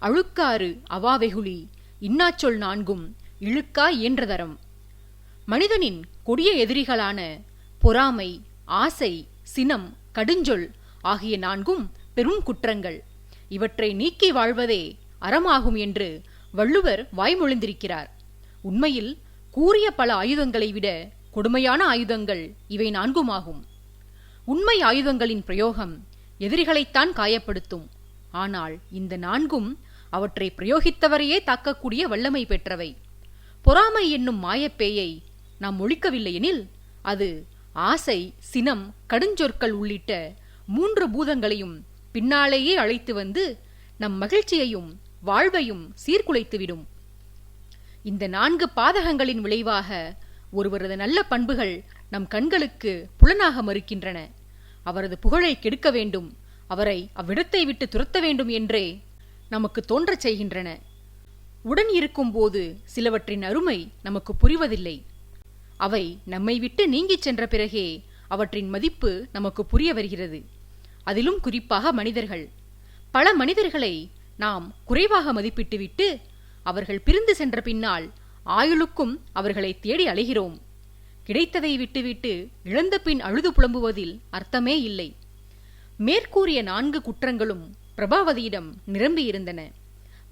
அழுக்காறு அவாவெகுளி இன்னாச்சொல் நான்கும் இழுக்கா இயன்றதரம். மனிதனின் கொடிய எதிரிகளான பொறாமை, ஆசை, சினம், கடுஞ்சொல் ஆகிய நான்கும் பெரும் குற்றங்கள். இவற்றை நீக்கி வாழ்வதே அறமாகும் என்று வள்ளுவர் வாய்மொழிந்திருக்கிறார். உண்மையில் கூறிய பல ஆயுதங்களை விட கொடுமையான ஆயுதங்கள் இவை நான்குமாகும். உண்மை ஆயுதங்களின் பிரயோகம் எதிரிகளைத்தான் காயப்படுத்தும். ஆனால் இந்த நான்கும் அவற்றை பிரயோகித்தவரையே தாக்கக்கூடிய வல்லமை பெற்றவை. பொறாமை என்னும் மாயப்பேயை நாம் ஒழிக்கவில்லை எனில் அது ஆசை, சினம், கடுஞ்சொற்கள் உள்ளிட்ட 3 பூதங்களையும் பின்னாலேயே அழைத்து வந்து நம் மகிழ்ச்சியையும் வாழ்வையும் சீர்குலைத்துவிடும். இந்த 4 பாதகங்களின் விளைவாக ஒருவரது நல்ல பண்புகள் நம் கண்களுக்கு புலனாக மறுக்கின்றன. அவரது புகழை கெடுக்க வேண்டும், அவரை அவ்விடத்தை விட்டு துரத்த வேண்டும் என்றே நமக்கு தோன்றச் செய்கின்றன. உடன் இருக்கும்போது சிலவற்றின் அருமை நமக்கு புரிவதில்லை. அவை நம்மை விட்டு நீங்கிச் சென்ற பிறகே அவற்றின் மதிப்பு நமக்கு புரிய வருகிறது. அதிலும் குறிப்பாக மனிதர்கள். பல மனிதர்களை நாம் குறைவாக மதிப்பிட்டுவிட்டு அவர்கள் பிரிந்து சென்ற பின்னால் ஆயுளுக்கும் அவர்களை தேடி அலைகிறோம். கிடைத்ததை விட்டுவிட்டு இழந்த பின் அழுது புலம்புவதில் அர்த்தமே இல்லை. மேற்கூறிய 4 குற்றங்களும் பிரபாவதியிடம் நிரம்பியிருந்தன.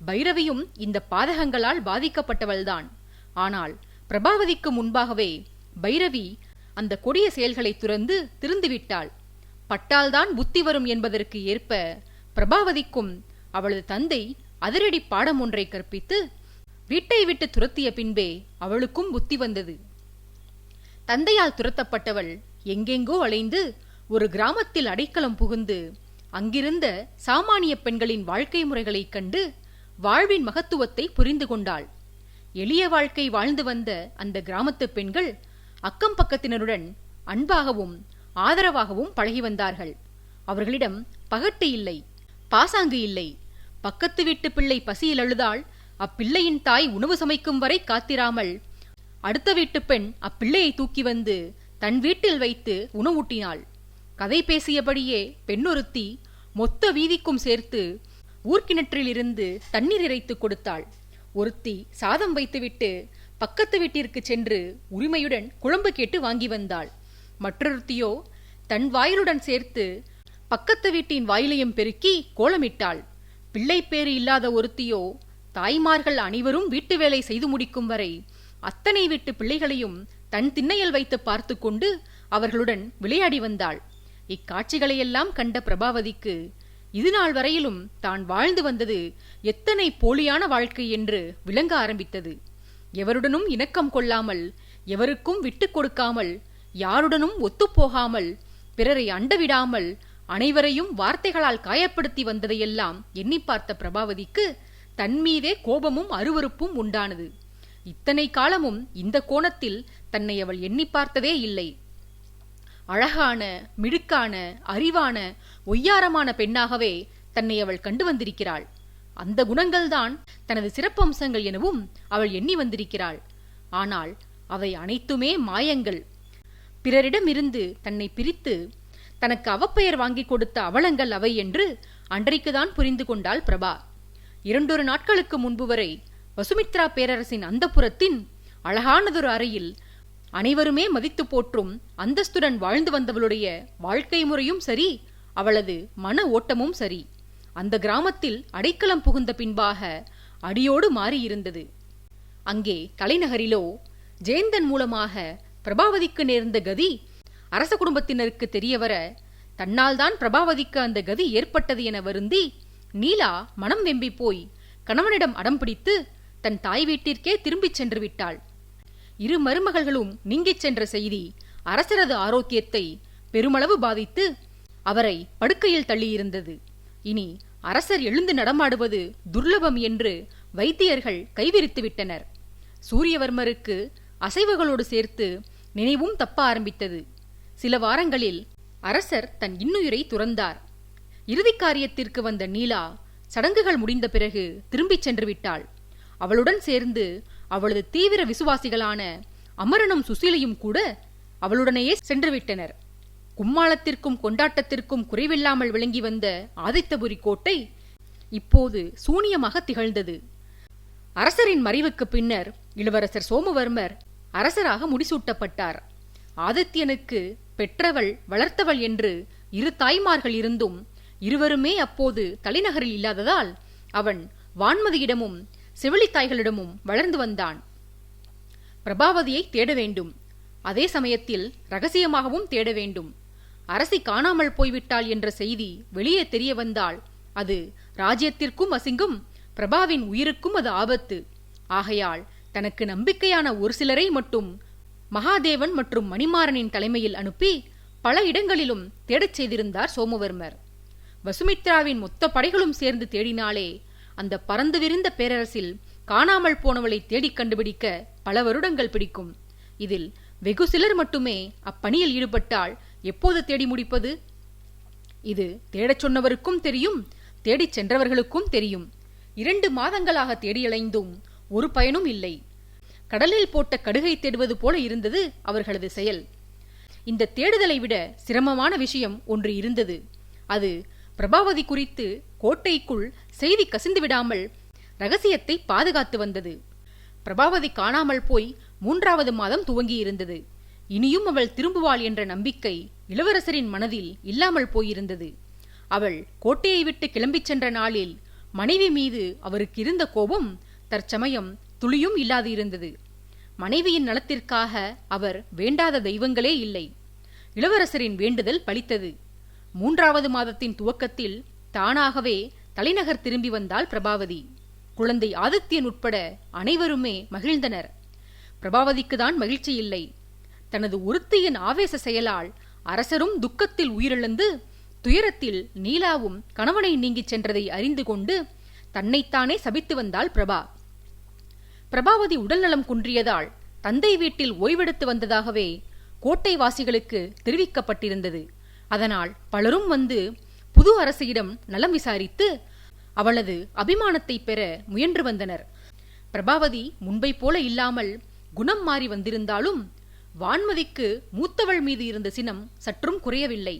பைரவியும் இந்த பாதகங்களால் பாதிக்கப்பட்டவள்தான். ஆனால் பிரபாவதிக்கு முன்பாகவே பைரவி அந்த கொடிய செயல்களை துறந்து திருந்துவிட்டாள். பட்டால்தான் புத்தி வரும் என்பதற்கு ஏற்ப பிரபாவதிக்கும் அவளது தந்தை அதிரடி பாடம் ஒன்றை கற்பித்து வீட்டை விட்டு துரத்திய பின்பே அவளுக்கும் புத்தி வந்தது. தந்தையால் துரத்தப்பட்டவள் எங்கெங்கோ அலைந்து ஒரு கிராமத்தில் அடைக்கலம் புகுந்து அங்கிருந்த சாமானிய பெண்களின் வாழ்க்கை முறைகளைக் கண்டு வாழ்வின் மகத்துவத்தை புரிந்து கொண்டாள். எளிய வாழ்க்கை வாழ்ந்து வந்த அந்த கிராமத்து பெண்கள் அக்கம் பக்கத்தினருடன் அன்பாகவும் ஆதரவாகவும் பழகி வந்தார்கள். அவர்களிடம் பகட்டு இல்லை, பாசாங்கு இல்லை. பக்கத்து வீட்டு பிள்ளை பசியில் அழுதால் அப்பிள்ளையின் தாய் உணவு சமைக்கும் வரை காத்திராமல் அடுத்த வீட்டு பெண் அப்பிள்ளையை தூக்கி வந்து தன் வீட்டில் வைத்து உணவூட்டினாள். கதை பேசியபடியே பெண்ணொருத்தி மொத்த வீதிக்கும் சேர்த்து ஊர்கிணற்றிலிருந்து தண்ணீர் இறைத்து கொடுத்தாள். ஒருத்தி சாதம் வைத்துவிட்டு பக்கத்து வீட்டிற்கு சென்று உரிமையுடன் குழம்பு கேட்டு வாங்கி வந்தாள். மற்றொருத்தியோ தன் வாயிலுடன் சேர்த்து பக்கத்து வீட்டின் வாயிலையும் பெருக்கி கோலமிட்டாள். பிள்ளை பேறு இல்லாத ஒருத்தியோ தாய்மார்கள் அனைவரும் வீட்டு வேலை செய்து முடிக்கும் வரை அத்தனை வீட்டு பிள்ளைகளையும் தன் திண்ணையில் வைத்து பார்த்து கொண்டு அவர்களுடன் விளையாடி வந்தாள். இக்காட்சிகளையெல்லாம் கண்ட பிரபாவதிக்கு இதுநாள் வரையிலும் தான் வாழ்ந்து வந்தது எத்தனை போலியான வாழ்க்கை என்று விளங்க ஆரம்பித்தது. எவருடனும் இணக்கம் கொள்ளாமல், எவருக்கும் விட்டு கொடுக்காமல், யாருடனும் ஒத்துப்போகாமல், பிறரை அண்டவிடாமல், அனைவரையும் வார்த்தைகளால் காயப்படுத்தி வந்ததையெல்லாம் எண்ணி பார்த்த பிரபாவதிக்கு தன்மீதே கோபமும் அருவருப்பும் உண்டானது. இத்தனை காலமும் இந்த கோணத்தில் தன்னை அவள் எண்ணி பார்த்ததே இல்லை. அழகான, மிடுக்கான, அறிவான, ஒய்யாரமான பெண்ணாகவே தன்னை அவள் கண்டு வந்திருக்கிறாள். அந்த குணங்கள்தான் தனது சிறப்பம்சங்கள் எனவும் அவள் எண்ணி வந்திருக்கிறாள். ஆனால் அவை அனைத்துமே மாயங்கள். பிறரிடமிருந்து தன்னை பிரித்து தனக்கு அவப்பெயர் வாங்கி கொடுத்த அவலங்கள் அவை என்று அன்றைக்குதான் புரிந்து கொண்டாள் பிரபா. 2 நாட்களுக்கு முன்பு வரை வசுமித்ரா பேரரசின் அந்தப்புரத்தின் அழகானதொரு அறையில் அனைவருமே மதித்து போற்றும் அந்தஸ்துடன் வாழ்ந்து வந்தவளுடைய வாழ்க்கை முறையும் சரி, அவளது மன ஓட்டமும் சரி, அந்த கிராமத்தில் அடைக்கலம் புகுந்த பின்பாக அடியோடு மாறியிருந்தது. அங்கே தலைநகரிலோ ஜெயந்தன் மூலமாக பிரபாவதிக்கு நேர்ந்த கதி அரச குடும்பத்தினருக்கு தெரியவர தன்னால்தான் பிரபாவதிக்கு அந்த கதி ஏற்பட்டது என வருந்தி நீலா மனம் வெம்பி போய் கணவனிடம் அடம் பிடித்து தன் தாய் வீட்டிற்கே திரும்பிச் சென்று விட்டாள். 2 மருமகள்களும் நீங்கிச் சென்ற செய்தி அரசரது ஆரோக்கியத்தை பெருமளவு பாதித்து அவரை படுக்கையில் தள்ளியிருந்தது. இனி அரசர் எழுந்து நடமாடுவது துர்லபம் என்று வைத்தியர்கள் கைவிரித்து விட்டனர். சூரியவர்மருக்கு அசைவுகளோடு சேர்த்து நினைவும் தப்ப ஆரம்பித்தது. சில வாரங்களில் அரசர் தன் இன்னுயிரை துறந்தார். இறுதி காரியத்திற்கு வந்த நீலா சடங்குகள் முடிந்த பிறகு திரும்பிச் சென்று விட்டாள். அவளுடன் சேர்ந்து அவளது தீவிர விசுவாசிகளான அமரனும் சுசீலையும் கூட அவளுடனேயே சென்றுவிட்டனர். கும்மாளத்திற்கும் கொண்டாட்டத்திற்கும் குறைவில்லாமல் விளங்கி வந்த ஆதித்தபுரி கோட்டை இப்போது சூனியமாக திகழ்ந்தது. அரசரின் மறைவுக்கு பின்னர் இளவரசர் சோமவர்மர் அரசராக முடிசூட்டப்பட்டார். ஆதித்யனுக்கு பெற்றவள் வளர்த்தவள் என்று 2 தாய்மார்கள் இருந்தும் இருவருமே அப்போது தலைநகரில் இல்லாததால் அவன் வான்மதியிடமும் செவிலித்தாய்களிடமும் வளர்ந்து வந்தான். பிரபாவதியை தேட வேண்டும், அதே சமயத்தில் ரகசியமாகவும் தேட வேண்டும். அரசி காணாமல் போய்விட்டாள் என்ற செய்தி வெளியே தெரிய வந்தால் அது ராஜ்யத்திற்கும் அசிங்கம், பிரபாவின் உயிருக்கும் அது ஆபத்து. ஆகையால் தனக்கு நம்பிக்கையான ஒரு சிலரை மட்டும் மகாதேவன் மற்றும் மணிமாறனின் தலைமையில் அனுப்பி பல இடங்களிலும் தேடச் செய்திருந்தார் சோமவர்மர். வசுமித்ராவின் மொத்த படைகளும் சேர்ந்து தேடினாலே அந்த பறந்து விரிந்த பேரரசில் காணாமல் போனவளை தேடிக் கண்டுபிடிக்க பல வருடங்கள் பிடிக்கும். இதில் வெகு சிலர் மட்டுமே அப்பணியில் ஈடுபட்டால் எப்போது தேடி முடிப்பது? இது தேடச் சொன்னவருக்கும் தெரியும், தேடிச் சென்றவர்களுக்கும் தெரியும். 2 மாதங்களாக தேடியலைந்தும் ஒரு பயனும் இல்லை. கடலில் போட்ட கடுகை தேடுவது போல இருந்தது அவர்களது செயல். இந்த தேடுதலை விட சிரமமான விஷயம் ஒன்று இருந்தது. அது பிரபாவதி குறித்து கோட்டைக்குள் செய்தி கசிந்து விடாமல் ரகசியத்தை பாதுகாத்து வந்தது. பிரபாவதி காணாமல் போய் 3வது மாதம் துவங்கியிருந்தது. இனியும் அவள் திரும்புவாள் என்ற நம்பிக்கை இளவரசரின் மனதில் இல்லாமல் போயிருந்தது. அவள் கோட்டையை விட்டு கிளம்பிச் சென்ற நாளில் மனைவி மீது அவருக்கு இருந்த கோபம் தற்சமயம் துளியும் இல்லாது இருந்தது. மனைவியின் நலத்திற்காக அவர் வேண்டாத தெய்வங்களே இல்லை. இளவரசரின் வேண்டுதல் பலித்தது. 3வது மாதத்தின் துவக்கத்தில் தானாகவே தலைநகர் திரும்பி வந்தாள் பிரபாவதி. குழந்தை ஆதித்யன் உட்பட அனைவருமே மகிழ்ந்தனர். பிரபாவதிக்குதான் மகிழ்ச்சி இல்லை. தனது ஒருத்தியின் ஆவேச செயலால் அரசரும் துக்கத்தில் உயிரிழந்து துயரத்தில் நீலாவும் கணவனை நீங்கிச் சென்றதை அறிந்து கொண்டு தன்னைத்தானே சபித்து வந்தாள் பிரபா. பிரபாவதி உடல்நலம் குன்றியதால் தந்தை வீட்டில் ஓய்வெடுத்து வந்ததாகவே கோட்டை வாசிகளுக்கு தெரிவிக்கப்பட்டிருந்தது. அதனால் பலரும் வந்து புது அரசியிடம் நலம் விசாரித்து அவளது அபிமானத்தை பெற முயன்று வந்தனர். பிரபாவதி முன்பை போல இல்லாமல் குணம் மாறி வந்திருந்தாலும் வான்மதிக்கு மூத்தவள் மீது இருந்த சினம் சற்றும் குறையவில்லை.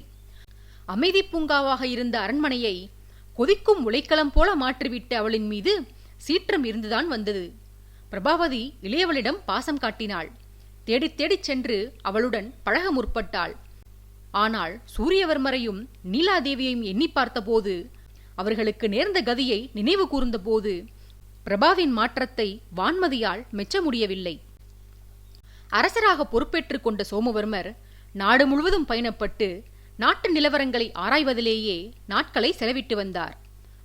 அமைதி பூங்காவாக இருந்த அரண்மனையை கொதிக்கும் உலைக்களம் போல மாற்றிவிட்ட அவளின் மீது சீற்றம் இருந்துதான் வந்தது. பிரபாவதி இளையவளிடம் பாசம் காட்டினாள். தேடித் தேடிச் சென்று அவளுடன் பழக முற்பட்டாள். ஆனால் சூரியவர்மரையும் நீலாதேவியையும் எண்ணி பார்த்தபோது, அவர்களுக்கு நேர்ந்த கதியை நினைவு கூர்ந்தபோது பிரபாவின் மாற்றத்தை வான்மதியால் மெச்ச முடியவில்லை. அரசராக பொறுப்பேற்றுக் கொண்ட சோமவர்மர் நாடு முழுவதும் பயணப்பட்டு நாட்டு நிலவரங்களை ஆராய்வதிலேயே நாட்களை செலவிட்டு வந்தார்.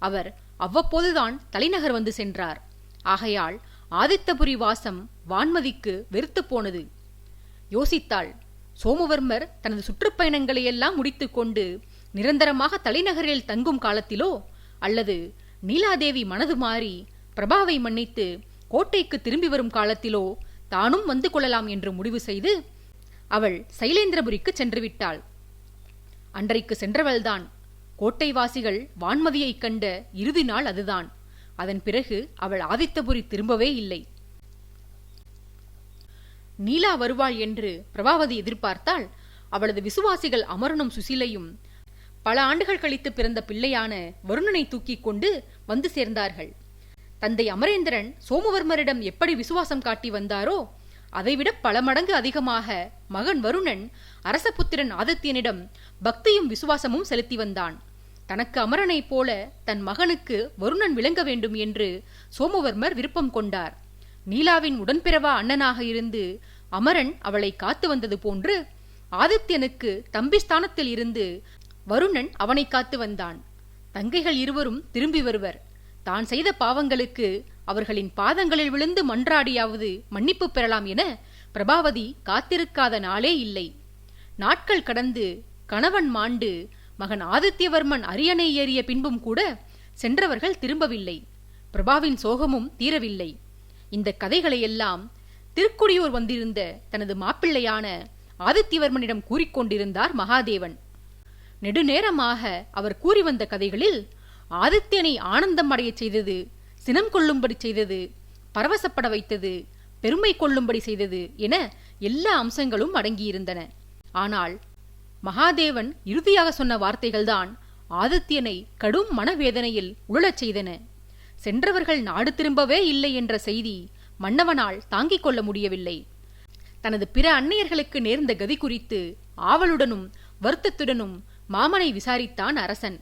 அவர் அவ்வப்போதுதான் தலைநகர் வந்து சென்றார். ஆகையால் ஆதித்தபுரி வாசம் வான்மதிக்கு வெறுத்து போனது. யோசித்தாள், சோமவர்மர் தனது சுற்றுப்பயணங்களையெல்லாம் முடித்துக்கொண்டு நிரந்தரமாக தலைநகரில் தங்கும் காலத்திலோ அல்லது நீலாதேவி மனது மாறி பிரபாவை மன்னித்து கோட்டைக்கு திரும்பி வரும் காலத்திலோ தானும் வந்து கொள்ளலாம் என்று முடிவு செய்து அவள் சைலேந்திரபுரிக்கு சென்று விட்டாள். அன்றைக்கு சென்றவள்தான். கோட்டைவாசிகள் வான்மதியைக் கண்ட இறுதி நாள் அதுதான். அதன் பிறகு அவள் ஆதித்தபுரி திரும்பவே இல்லை. நீலா வருவாள் என்று பிரபாவதி எதிர்பார்த்தால் அவளது விசுவாசிகள் அமரனும் சுசிலையும் பல ஆண்டுகள் கழித்து பிறந்த பிள்ளையான வருணனை தூக்கிக் கொண்டு வந்து சேர்ந்தார்கள். தந்தை அமரேந்திரன் சோமவர்மரிடம் எப்படி விசுவாசம் காட்டி வந்தாரோ அதைவிட பல மடங்கு அதிகமாக மகன் வருணன் அரசபுத்திரன் ஆதித்யனிடம் பக்தியும் விசுவாசமும் செலுத்தி வந்தான். தனக்கு அமரனைப் போல தன் மகனுக்கு வருணன் விளங்க வேண்டும் என்று சோமவர்மர் விருப்பம் கொண்டார். நீலாவின் உடன்பிறவா அண்ணனாக இருந்து அமரன் அவளை காத்து வந்தது போன்று ஆதித்யனுக்கு தம்பிஸ்தானத்தில் இருந்து வருணன் அவனை காத்து வந்தான். தங்கைகள் இருவரும் திரும்பி வருவர். தான் செய்த பாவங்களுக்கு அவர்களின் பாதங்களில் விழுந்து மன்றாடியாவது மன்னிப்பு பெறலாம் என பிரபாவதி காத்திருக்காத நாளே இல்லை. நாட்கள் கடந்து கணவன் மாண்டு மகன் ஆதித்யவர்மன் அரியணை ஏறிய பின்பும் கூட சென்றவர்கள் திரும்பவில்லை. பிரபாவின் சோகமும் தீரவில்லை. இந்த கதைகளையெல்லாம் திருக்குடியூர் வந்திருந்த தனது மாப்பிள்ளையான ஆதித்யவர்மனிடம் கூறிக்கொண்டிருந்தார் மகாதேவன். நெடுநேரமாக அவர் கூறி வந்த கதைகளில் ஆதித்யனை ஆனந்தம் அடையச் செய்தது, சினம் கொள்ளும்படி செய்தது, பரவசப்பட வைத்தது, பெருமை கொள்ளும்படி செய்தது என எல்லா அம்சங்களும் அடங்கியிருந்தன. ஆனால் மகாதேவன் இறுதியாக சொன்ன வார்த்தைகள்தான் ஆதித்யனை கடும் மனவேதனையில் உழலச் செய்தன. சென்றவர்கள் நாடு திரும்பவே இல்லை என்ற செய்தி மன்னவனால் தாங்கிக் கொள்ள முடியவில்லை. தனது பிற அன்னையர்களுக்கு நேர்ந்த கதி குறித்து ஆவலுடனும் வருத்தத்துடனும் மாமனை விசாரித்தான் அரசன்.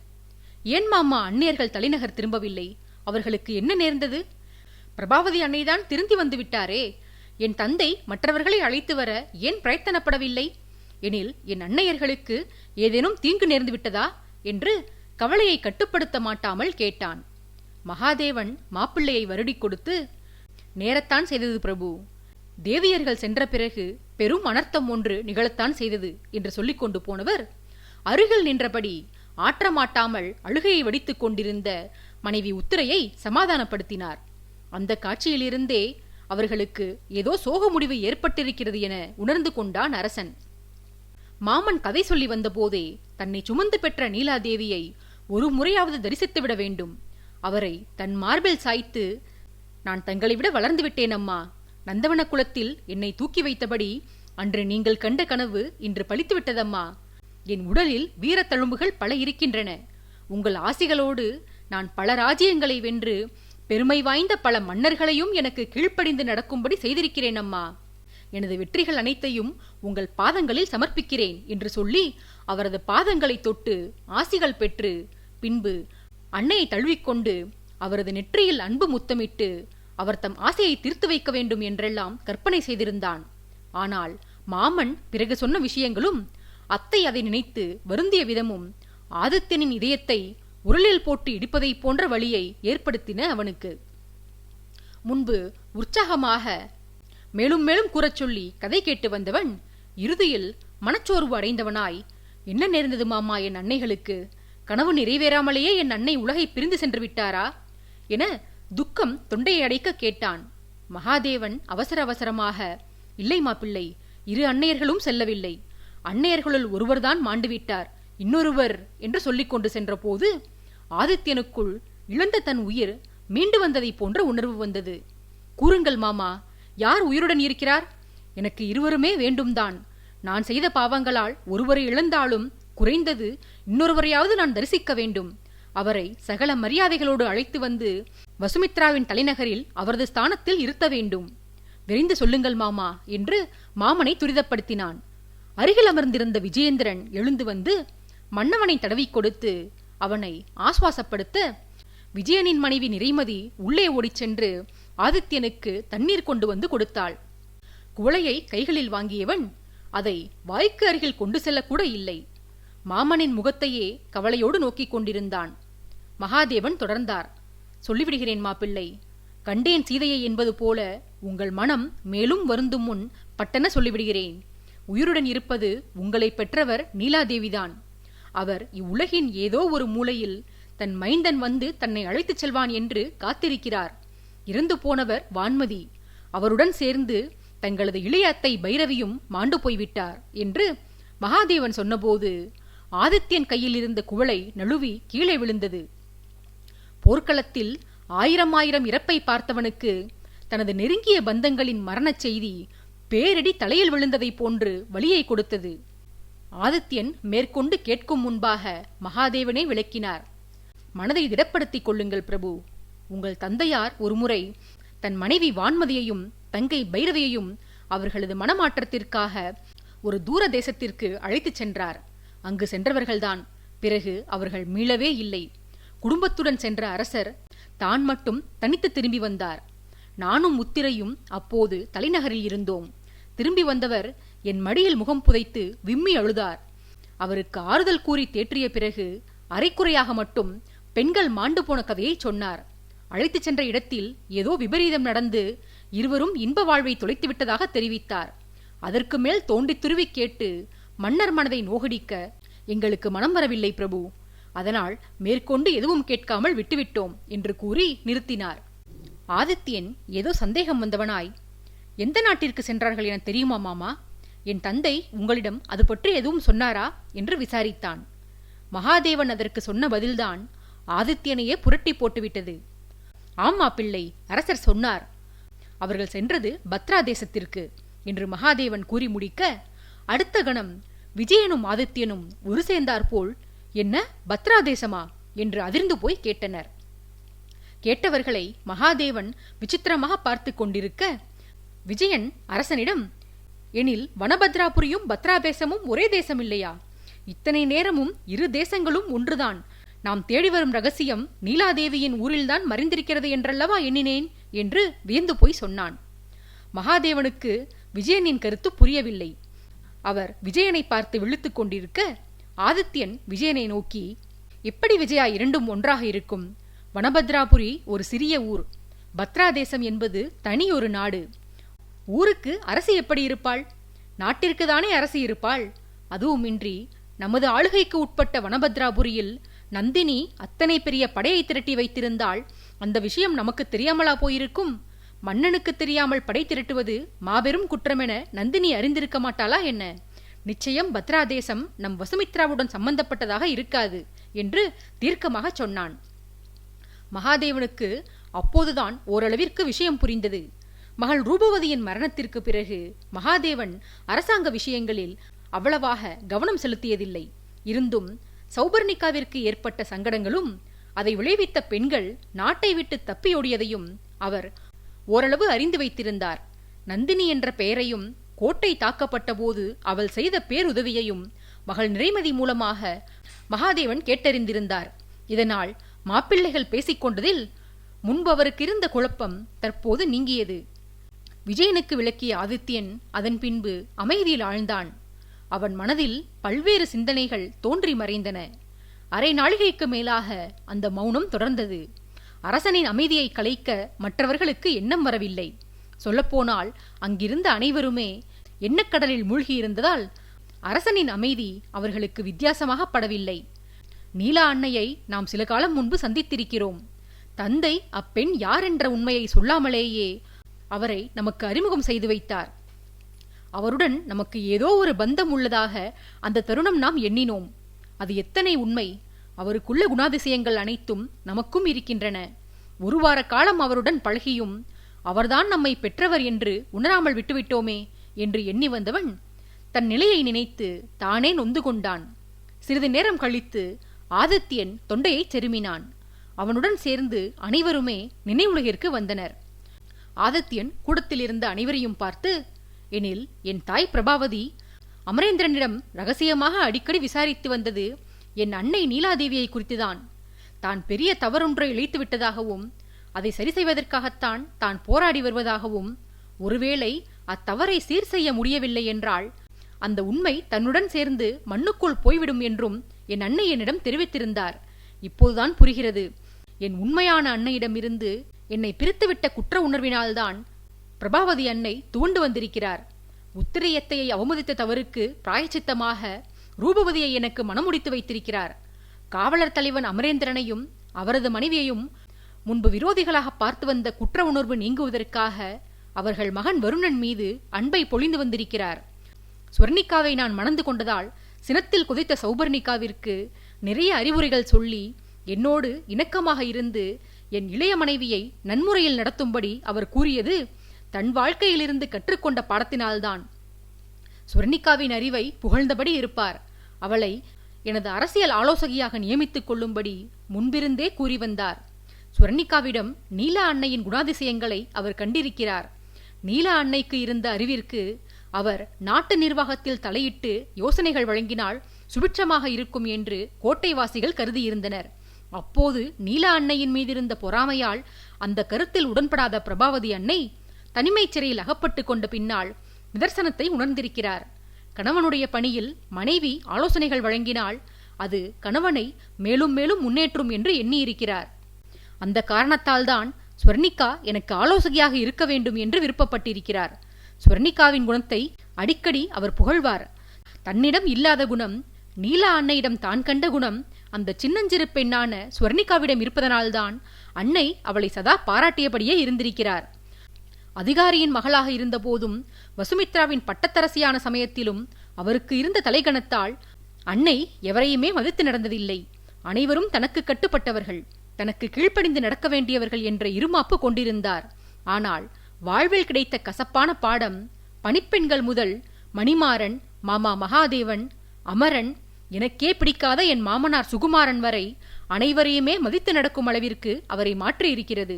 ஏன் மாமா அன்னையர்கள் தலைநகர் திரும்பவில்லை? அவர்களுக்கு என்ன நேர்ந்தது? பிரபாவதி அன்னைதான் திருந்தி வந்து விட்டாரே. என் தந்தை மற்றவர்களை அழைத்து வர ஏன் பிரயத்தனப்படவில்லை? எனில் என் அன்னையர்களுக்கு ஏதேனும் தீங்கு நேர்ந்து விட்டதா என்று கவலையை கட்டுப்படுத்த மாட்டாமல் கேட்டான். மகாதேவன் மாப்பிள்ளையை வருடிக் கொடுத்து, நேரத்தான் செய்தது பிரபு. தேவியர்கள் சென்ற பிறகு பெரும் அனர்த்தம் ஒன்று நிகழத்தான் செய்தது என்று சொல்லிக் கொண்டு போனவர் அருகில் நின்றபடி ஆற்றமாட்டாமல் அழுகையை வடித்துக் கொண்டிருந்த மனைவி உத்திரையை சமாதானப்படுத்தினார். அந்த காட்சியிலிருந்தே அவர்களுக்கு ஏதோ சோக முடிவு ஏற்பட்டிருக்கிறது என உணர்ந்து கொண்டான் அரசன். மாமன் கதை சொல்லி வந்த போதே தன்னை சுமந்து பெற்ற நீலாதேவியை ஒரு முறையாவது தரிசித்துவிட வேண்டும். அவரை தன் மார்பில் சாய்த்து, நான் தங்களை விட வளர்ந்து விட்டேன் அம்மா. நந்தவன குலத்தில் என்னை தூக்கி வைத்தபடி அன்று நீங்கள் கண்ட கனவு இன்று பலித்துவிட்டதம்மா. என் உடலில் வீரத்தழும்புகள் பல இருக்கின்றன. உங்கள் ஆசிகளோடு நான் பல ராஜ்யங்களை வென்று பெருமை வாய்ந்த பல மன்னர்களையும் எனக்கு கீழ்ப்படிந்து நடக்கும்படி செய்திருக்கிறேன் அம்மா. எனது வெற்றிகள் அனைத்தையும் உங்கள் பாதங்களில் சமர்ப்பிக்கிறேன் என்று சொல்லி அவரது பாதங்களை தொட்டு ஆசிகள் பெற்று பின்பு அன்னையை தழுவிக்கொண்டு அவரது நெற்றியில் அன்பு முத்தமிட்டு அவர் தம் ஆசையை தீர்த்து வைக்க வேண்டும் என்றெல்லாம் கற்பனை செய்திருந்தான். ஆனால் மாமன் பிறகு சொன்ன விஷயங்களும் அத்தை அதை நினைத்து வருந்திய விதமும் ஆதித்யனின் இதயத்தை உரலில் போட்டு இடிப்பதைப் போன்ற வழியை ஏற்படுத்தின அவனுக்கு. முன்பு உற்சாகமாக மேலும் மேலும் கூறச் சொல்லி கதை கேட்டு வந்தவன் இறுதியில் மனச்சோர்வு அடைந்தவனாய், என்ன நேர்ந்தது மாமா என் அன்னைகளுக்கு? கனவு நிறைவேறாமலேயே என் அன்னை உலகை பிரிந்து சென்று விட்டாரா என துக்கம் தொண்டையை அடைக்க கேட்டான். மகாதேவன் அவசர அவசரமாக, இல்லை மாப்பிள்ளை, இரு அன்னையர்களும் செல்லவில்லை. அன்னையர்களுள் ஒருவர்தான் மாண்டுவிட்டார், இன்னொருவர் என்று சொல்லிக் கொண்டு சென்ற போது ஆதித்யனுக்குள் இழந்த தன் உயிர் மீண்டு வந்ததை போன்ற உணர்வு வந்தது. கூறுங்கள் மாமா, யார் உயிருடன் இருக்கிறார்? எனக்கு இருவருமே வேண்டும்தான். நான் செய்த பாவங்களால் ஒருவரை இழந்தாலும் குறைந்தது இன்னொருவரையாவது நான் தரிசிக்க வேண்டும். அவரை சகல மரியாதைகளோடு அழைத்து வந்து வசுமித்ராவின் தலைநகரில் அவரது ஸ்தானத்தில் இருத்த வேண்டும். விரைந்து சொல்லுங்கள் மாமா என்று மாமனை துரிதப்படுத்தினான். அருகில் அமர்ந்திருந்த விஜயேந்திரன் எழுந்து வந்து மன்னவனை தடவிக் கொடுத்து அவனை ஆசுவாசப்படுத்த, விஜயனின் மனைவி நிறைமதி உள்ளே ஓடிச் சென்று ஆதித்யனுக்கு தண்ணீர் கொண்டு வந்து கொடுத்தாள். குவளையை கைகளில் வாங்கியவன் அதை வாய்க்கு அருகில் கொண்டு செல்லக்கூட இல்லை. மாமனின் முகத்தையே கவலையோடு நோக்கிக் கொண்டிருந்தான். மகாதேவன் தொடர்ந்தார். சொல்லிவிடுகிறேன் மாப்பிள்ளை, கண்டேன் சீதையை என்பது போல உங்கள் மனம் மேலும் வருந்தும் முன் பட்டென சொல்லிவிடுகிறேன். உயிருடன் இருப்பது உங்களை பெற்றவர் நீலாதேவிதான். அவர் இவ்வுலகின் ஏதோ ஒரு மூலையில் தன் மைந்தன் வந்து தன்னை அழைத்துச் செல்வான் என்று காத்திருக்கிறார். இறந்து போனவர் வான்மதி. அவருடன் சேர்ந்து தங்களது இளைய அத்தை பைரவியும் மாண்டு போய்விட்டார் என்று மகாதேவன் சொன்னபோது ஆதித்யன் கையில் இருந்த குவளை நழுவி கீழே விழுந்தது. போர்க்களத்தில் 1000 இறப்பை பார்த்தவனுக்கு தனது நெருங்கிய பந்தங்களின் மரணச் செய்தி பேரிடி தலையில் விழுந்ததை போன்று வலியை கொடுத்தது. ஆதித்யன் மேற்கொண்டு கேட்கும் முன்பாக மகாதேவனே விளக்கினார். மனதை திடப்படுத்திக் கொள்ளுங்கள் பிரபு. உங்கள் தந்தையார் ஒருமுறை தன் மனைவி வான்மதியையும் தங்கை பைரவியையும் அவர்களது மனமாற்றத்திற்காக ஒரு தூர தேசத்திற்கு அழைத்துச் சென்றார். அங்கு சென்றவர்கள்தான் பிறகு அவர்கள் மீளவே இல்லை. குடும்பத்துடன் சென்ற அரசர் தான் மட்டும் தனித்து திரும்பி வந்தார். நானும் முத்திரையும் அப்போது தலைநகரில் இருந்தோம். திரும்பி வந்தவர் என் மடியில் முகம் புதைத்து விம்மி அழுதார். அவருக்கு ஆறுதல் கூறி தேற்றிய பிறகு அரைக்குறையாக மட்டும் பெண்கள் மாண்டு போன கதையை சொன்னார். அழைத்துச் சென்ற இடத்தில் ஏதோ விபரீதம் நடந்து இருவரும் இன்ப வாழ்வை தொலைத்துவிட்டதாக தெரிவித்தார். அதற்கு மேல் தோண்டி துருவி கேட்டு மன்னர் மனதை நோகடிக்க எங்களுக்கு மனம் வரவில்லை பிரபு. அதனால் மேற்கொண்டு எதுவும் கேட்காமல் விட்டுவிட்டோம் என்று கூறி நிறுத்தினார். ஆதித்யன் ஏதோ சந்தேகம் வந்தவனாய், எந்த நாட்டிற்கு சென்றார்கள் என தெரியுமா மாமா? என் தந்தை உங்களிடம் அது பற்றி எதுவும் சொன்னாரா என்று விசாரித்தான். மகாதேவன் அதற்கு சொன்ன பதில்தான் ஆதித்யனையே புரட்டி போட்டுவிட்டது. ஆமா பிள்ளை, அரசர் சொன்னார். அவர்கள் சென்றது பத்ரா தேசத்திற்கு என்று மகாதேவன் கூறி முடிக்க, அடுத்த கணம் விஜயனும் ஆதித்யனும் ஒரு சேர்ந்தாற்போல் என்ன, பத்ரா தேசமா என்று அதிர்ந்து போய் கேட்டனர். கேட்டவர்களை மகாதேவன் விசித்திரமாக பார்த்து கொண்டிருக்க, விஜயன் அரசனிடம், எனில் வனபத்ராபுரியும் பத்ரா தேசமும் ஒரே தேசம் இல்லையா? இத்தனை நேரமும் இரு தேசங்களும் ஒன்றுதான். நாம் தேடி வரும் ரகசியம் நீலாதேவியின் ஊரில்தான் மறைந்திருக்கிறது என்றல்லவா எண்ணினேன் என்று வியந்து போய் சொன்னான். மகாதேவனுக்கு விஜயனின் கருத்து புரியவில்லை. அவர் விஜயனை பார்த்து விழித்துக் கொண்டிருக்க, ஆதித்யன் விஜயனை நோக்கி, எப்படி விஜயா இரண்டும் ஒன்றாக இருக்கும்? வனபத்ராபுரி ஒரு சிறிய ஊர், பத்ரா தேசம் என்பது தனி ஒரு நாடு. ஊருக்கு அரசி எப்படி இருப்பாள்? நாட்டிற்குதானே அரசி இருப்பாள். அதுவுமின்றி நமது ஆளுகைக்கு உட்பட்ட வனபத்ராபுரியில் நந்தினி அத்தனை பெரிய படையை திரட்டி வைத்திருந்தால் அந்த விஷயம் நமக்கு தெரியாமலா போயிருக்கும்? மன்னனுக்கு தெரியாமல் படை திரட்டுவது மாபெரும் குற்றமென நந்தினி அறிந்திருக்க மாட்டாளா என்ன? நிச்சயம் பத்ரா தேசம் நம் வசுமித்ராவுடன் சம்பந்தப்பட்டதாக இருக்காது என்று தீர்க்கமாக சொன்னான். மகாதேவனுக்கு அப்போதுதான் ஓரளவிற்கு விஷயம் புரிந்தது. மகள் ரூபவதியின் மரணத்திற்கு பிறகு மகாதேவன் அரசாங்க விஷயங்களில் அவ்வளவாக கவனம் செலுத்தியதில்லை. இருந்தும் சௌபர்ணிகாவிற்கு ஏற்பட்ட சங்கடங்களும் அதை விளைவித்த பெண்கள் நாட்டை விட்டு தப்பியோடியதையும் அவர் ஓரளவு அறிந்து வைத்திருந்தார். நந்தினி என்ற பெயரையும் கோட்டை தாக்கப்பட்ட போது அவள் செய்த பேருதவியையும் மகள் நிறைமதி மூலமாக மகாதேவன் கேட்டறிந்திருந்தார். இதனால் மாப்பிள்ளைகள் பேசிக்கொண்டதில் முன்பு அவருக்கு இருந்த குழப்பம் தற்போது நீங்கியது. விஜயனுக்கு விளக்கிய ஆதித்யன் அதன் பின்பு அமைதியில் ஆழ்ந்தான். அவன் மனதில் பல்வேறு சிந்தனைகள் தோன்றி மறைந்தன. அரை நாழிகைக்கு மேலாக அந்த மௌனம் தொடர்ந்தது. அரசனின் அமைதியை கலைக்க மற்றவர்களுக்கு எண்ணம் வரவில்லை. சொல்லப்போனால் அங்கிருந்த அனைவருமே எண்ணக்கடலில் மூழ்கியிருந்ததால் அரசனின் அமைதி அவர்களுக்கு வித்தியாசமாக படவில்லை. நீலா அன்னையை நாம் சில காலம் முன்பு சந்தித்திருக்கிறோம். தந்தை அப்பெண் யார் என்ற உண்மையை சொல்லாமலேயே அவரை நமக்கு அறிமுகம் செய்து வைத்தார். அவருடன் நமக்கு ஏதோ ஒரு பந்தம் உள்ளதாக அந்த தருணம் நாம் எண்ணினோம். அது எத்தனை உண்மை! அவருக்குள்ள குணாதிசயங்கள் அனைத்தும் நமக்கும் இருக்கின்றன. ஒரு வார காலம் அவருடன் பழகியும் அவர்தான் நம்மை பெற்றவர் என்று உணராமல் விட்டுவிட்டோமே என்று எண்ணி வந்தவன் தன் நிலையை நினைத்து தானே நொந்து கொண்டான். சிறிது நேரம் கழித்து ஆதித்யன் தொண்டையை செருமினான். அவனுடன் சேர்ந்து அனைவருமே நினைவுலகிற்கு வந்தனர். ஆதித்யன் கூடத்தில் இருந்த அனைவரையும் பார்த்து, எனில் என் தாய் பிரபாவதி அமரேந்திரனிடம் ரகசியமாக அடிக்கடி விசாரித்து வந்தது என் அன்னை நீலாதேவியை குறித்துதான். தான் பெரிய தவறொன்றை இழைத்து விட்டதாகவும் அதை சரி செய்வதற்காகத்தான் தான் போராடி வருவதாகவும், ஒருவேளை அத்தவறை சீர் செய்ய முடியவில்லை என்றால் அந்த உண்மை தன்னுடன் சேர்ந்து மண்ணுக்குள் போய்விடும் என்றும் என் அன்னை என்னிடம் தெரிவித்திருந்தார். இப்போதுதான் புரிகிறது. என் உண்மையான அன்னையிடமிருந்து என்னை பிரித்துவிட்ட குற்ற உணர்வினால்தான் பிரபாவதி அன்னை துவண்டு வந்திருக்கிறார். உத்திரையத்தையை அவமதித்த தவறுக்கு பிராயச்சித்தமாக ரூபவதியை எனக்கு மனமுடித்து வைத்திருக்கிறார். காவலர் தலைவன் அமரேந்திரனையும் அவரது மனைவியையும் முன்பு விரோதிகளாக பார்த்து வந்த குற்ற உணர்வு நீங்குவதற்காக அவர்கள் மகன் வருணன் மீது அன்பை பொழிந்து வந்திருக்கிறார். ஸ்வர்ணிகாவை நான் மணந்து கொண்டதால் சினத்தில் குதித்த சௌபர்ணிகாவிற்கு நிறைய அறிவுரைகள் சொல்லி என்னோடு இணக்கமாக இருந்து என் இளைய மனைவியை நன்முறையில் நடத்தும்படி அவர் கூறியது தன் வாழ்க்கையிலிருந்து கற்றுக்கொண்ட பாடத்தினால்தான். ஸ்வர்ணிகாவின் அறிவை புகழ்ந்தபடி இருப்பார். அவளை எனது அரசியல் ஆலோசகையாக நியமித்துக் கொள்ளும்படி முன்பிருந்தே கூறி வந்தார். ஸ்வர்ணிகாவிடம் நீலா அன்னையின் குணாதிசயங்களை அவர் கண்டிருக்கிறார். நீலா அன்னைக்கு இருந்த அறிவிற்கு அவர் நாட்டு நிர்வாகத்தில் தலையிட்டு யோசனைகள் வழங்கினால் சுபிட்சமாக இருக்கும் என்று கோட்டைவாசிகள் கருதியிருந்தனர். அப்போது நீலா அன்னையின் மீதிருந்த பொறாமையால் அந்த கருத்தில் உடன்படாத பிரபாவதி அன்னை தனிமைச் சிறையில் அகப்பட்டு கொண்ட பின்னால் நிதர்சனத்தை உணர்ந்திருக்கிறார். கணவனுடைய பணியில் மனைவி ஆலோசனைகள் வழங்கினால் அது கணவனை மேலும் மேலும் முன்னேற்றும் என்று எண்ணியிருக்கிறார். அந்த காரணத்தால்தான் ஸ்வர்ணிகா எனக்கு ஆலோசகையாக இருக்க வேண்டும் என்று விருப்பப்பட்டிருக்கிறார். ஸ்வர்ணிகாவின் குணத்தை அடிக்கடி அவர் புகழ்வார். தன்னிடம் இல்லாத குணம், நீலா அன்னையிடம் தான் கண்ட குணம் அந்த சின்னஞ்சிறு பெண்ணான ஸ்வர்ணிகாவிடம் இருப்பதனால்தான் அன்னை அவளை சதா பாராட்டியபடியே இருந்திருக்கிறார். அதிகாரியின் மகளாக இருந்த போதும் வசுமித்ராவின் பட்டத்தரசியான சமயத்திலும் அவருக்கு இருந்த தலைகணத்தால் அன்னை எவரையுமே மதித்து நடந்ததில்லை. அனைவரும் தனக்கு கட்டுப்பட்டவர்கள், தனக்கு கீழ்ப்படிந்து நடக்க வேண்டியவர்கள் என்ற இருமாப்பு கொண்டிருந்தார். ஆனால் வாழ்வில் கிடைத்த கசப்பான பாடம் பணிப்பெண்கள் முதல் மணிமாறன், மாமா மகாதேவன், அமரன், எனக்கே பிடிக்காத என் மாமனார் சுகுமாரன் வரை அனைவரையுமே மதித்து நடக்கும் அளவிற்கு அவரை மாற்றியிருக்கிறது.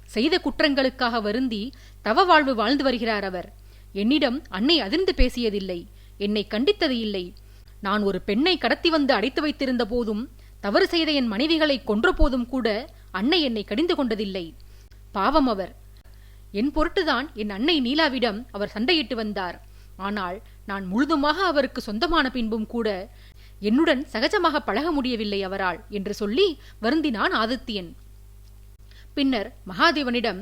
செய்த குற்றங்களுக்காக வருந்தி தவ வாழ்வு வாழ்ந்து வருகிறார் அவர். என்னிடம் அன்னை அதிர்ந்து பேசியதில்லை, என்னை கண்டித்தது இல்லை. நான் ஒரு பெண்ணை கடத்தி வந்து அடைத்து வைத்திருந்த போதும், தவறு செய்த என் மனைவிகளை கொன்ற போதும் கூட அன்னை என்னை கடிந்து கொண்டதில்லை. பாவம் அவர். என் பொருட்டுதான் என் அன்னை நீலாவிடம் அவர் சண்டையிட்டு வந்தார். ஆனால் நான் முழுதுமாக அவருக்கு சொந்தமான பின்பும் கூட என்னுடன் சகஜமாக பழக முடியவில்லை அவரால் என்று சொல்லி வருந்தினான் ஆதித்யன். பின்னர் மகாதேவனிடம்,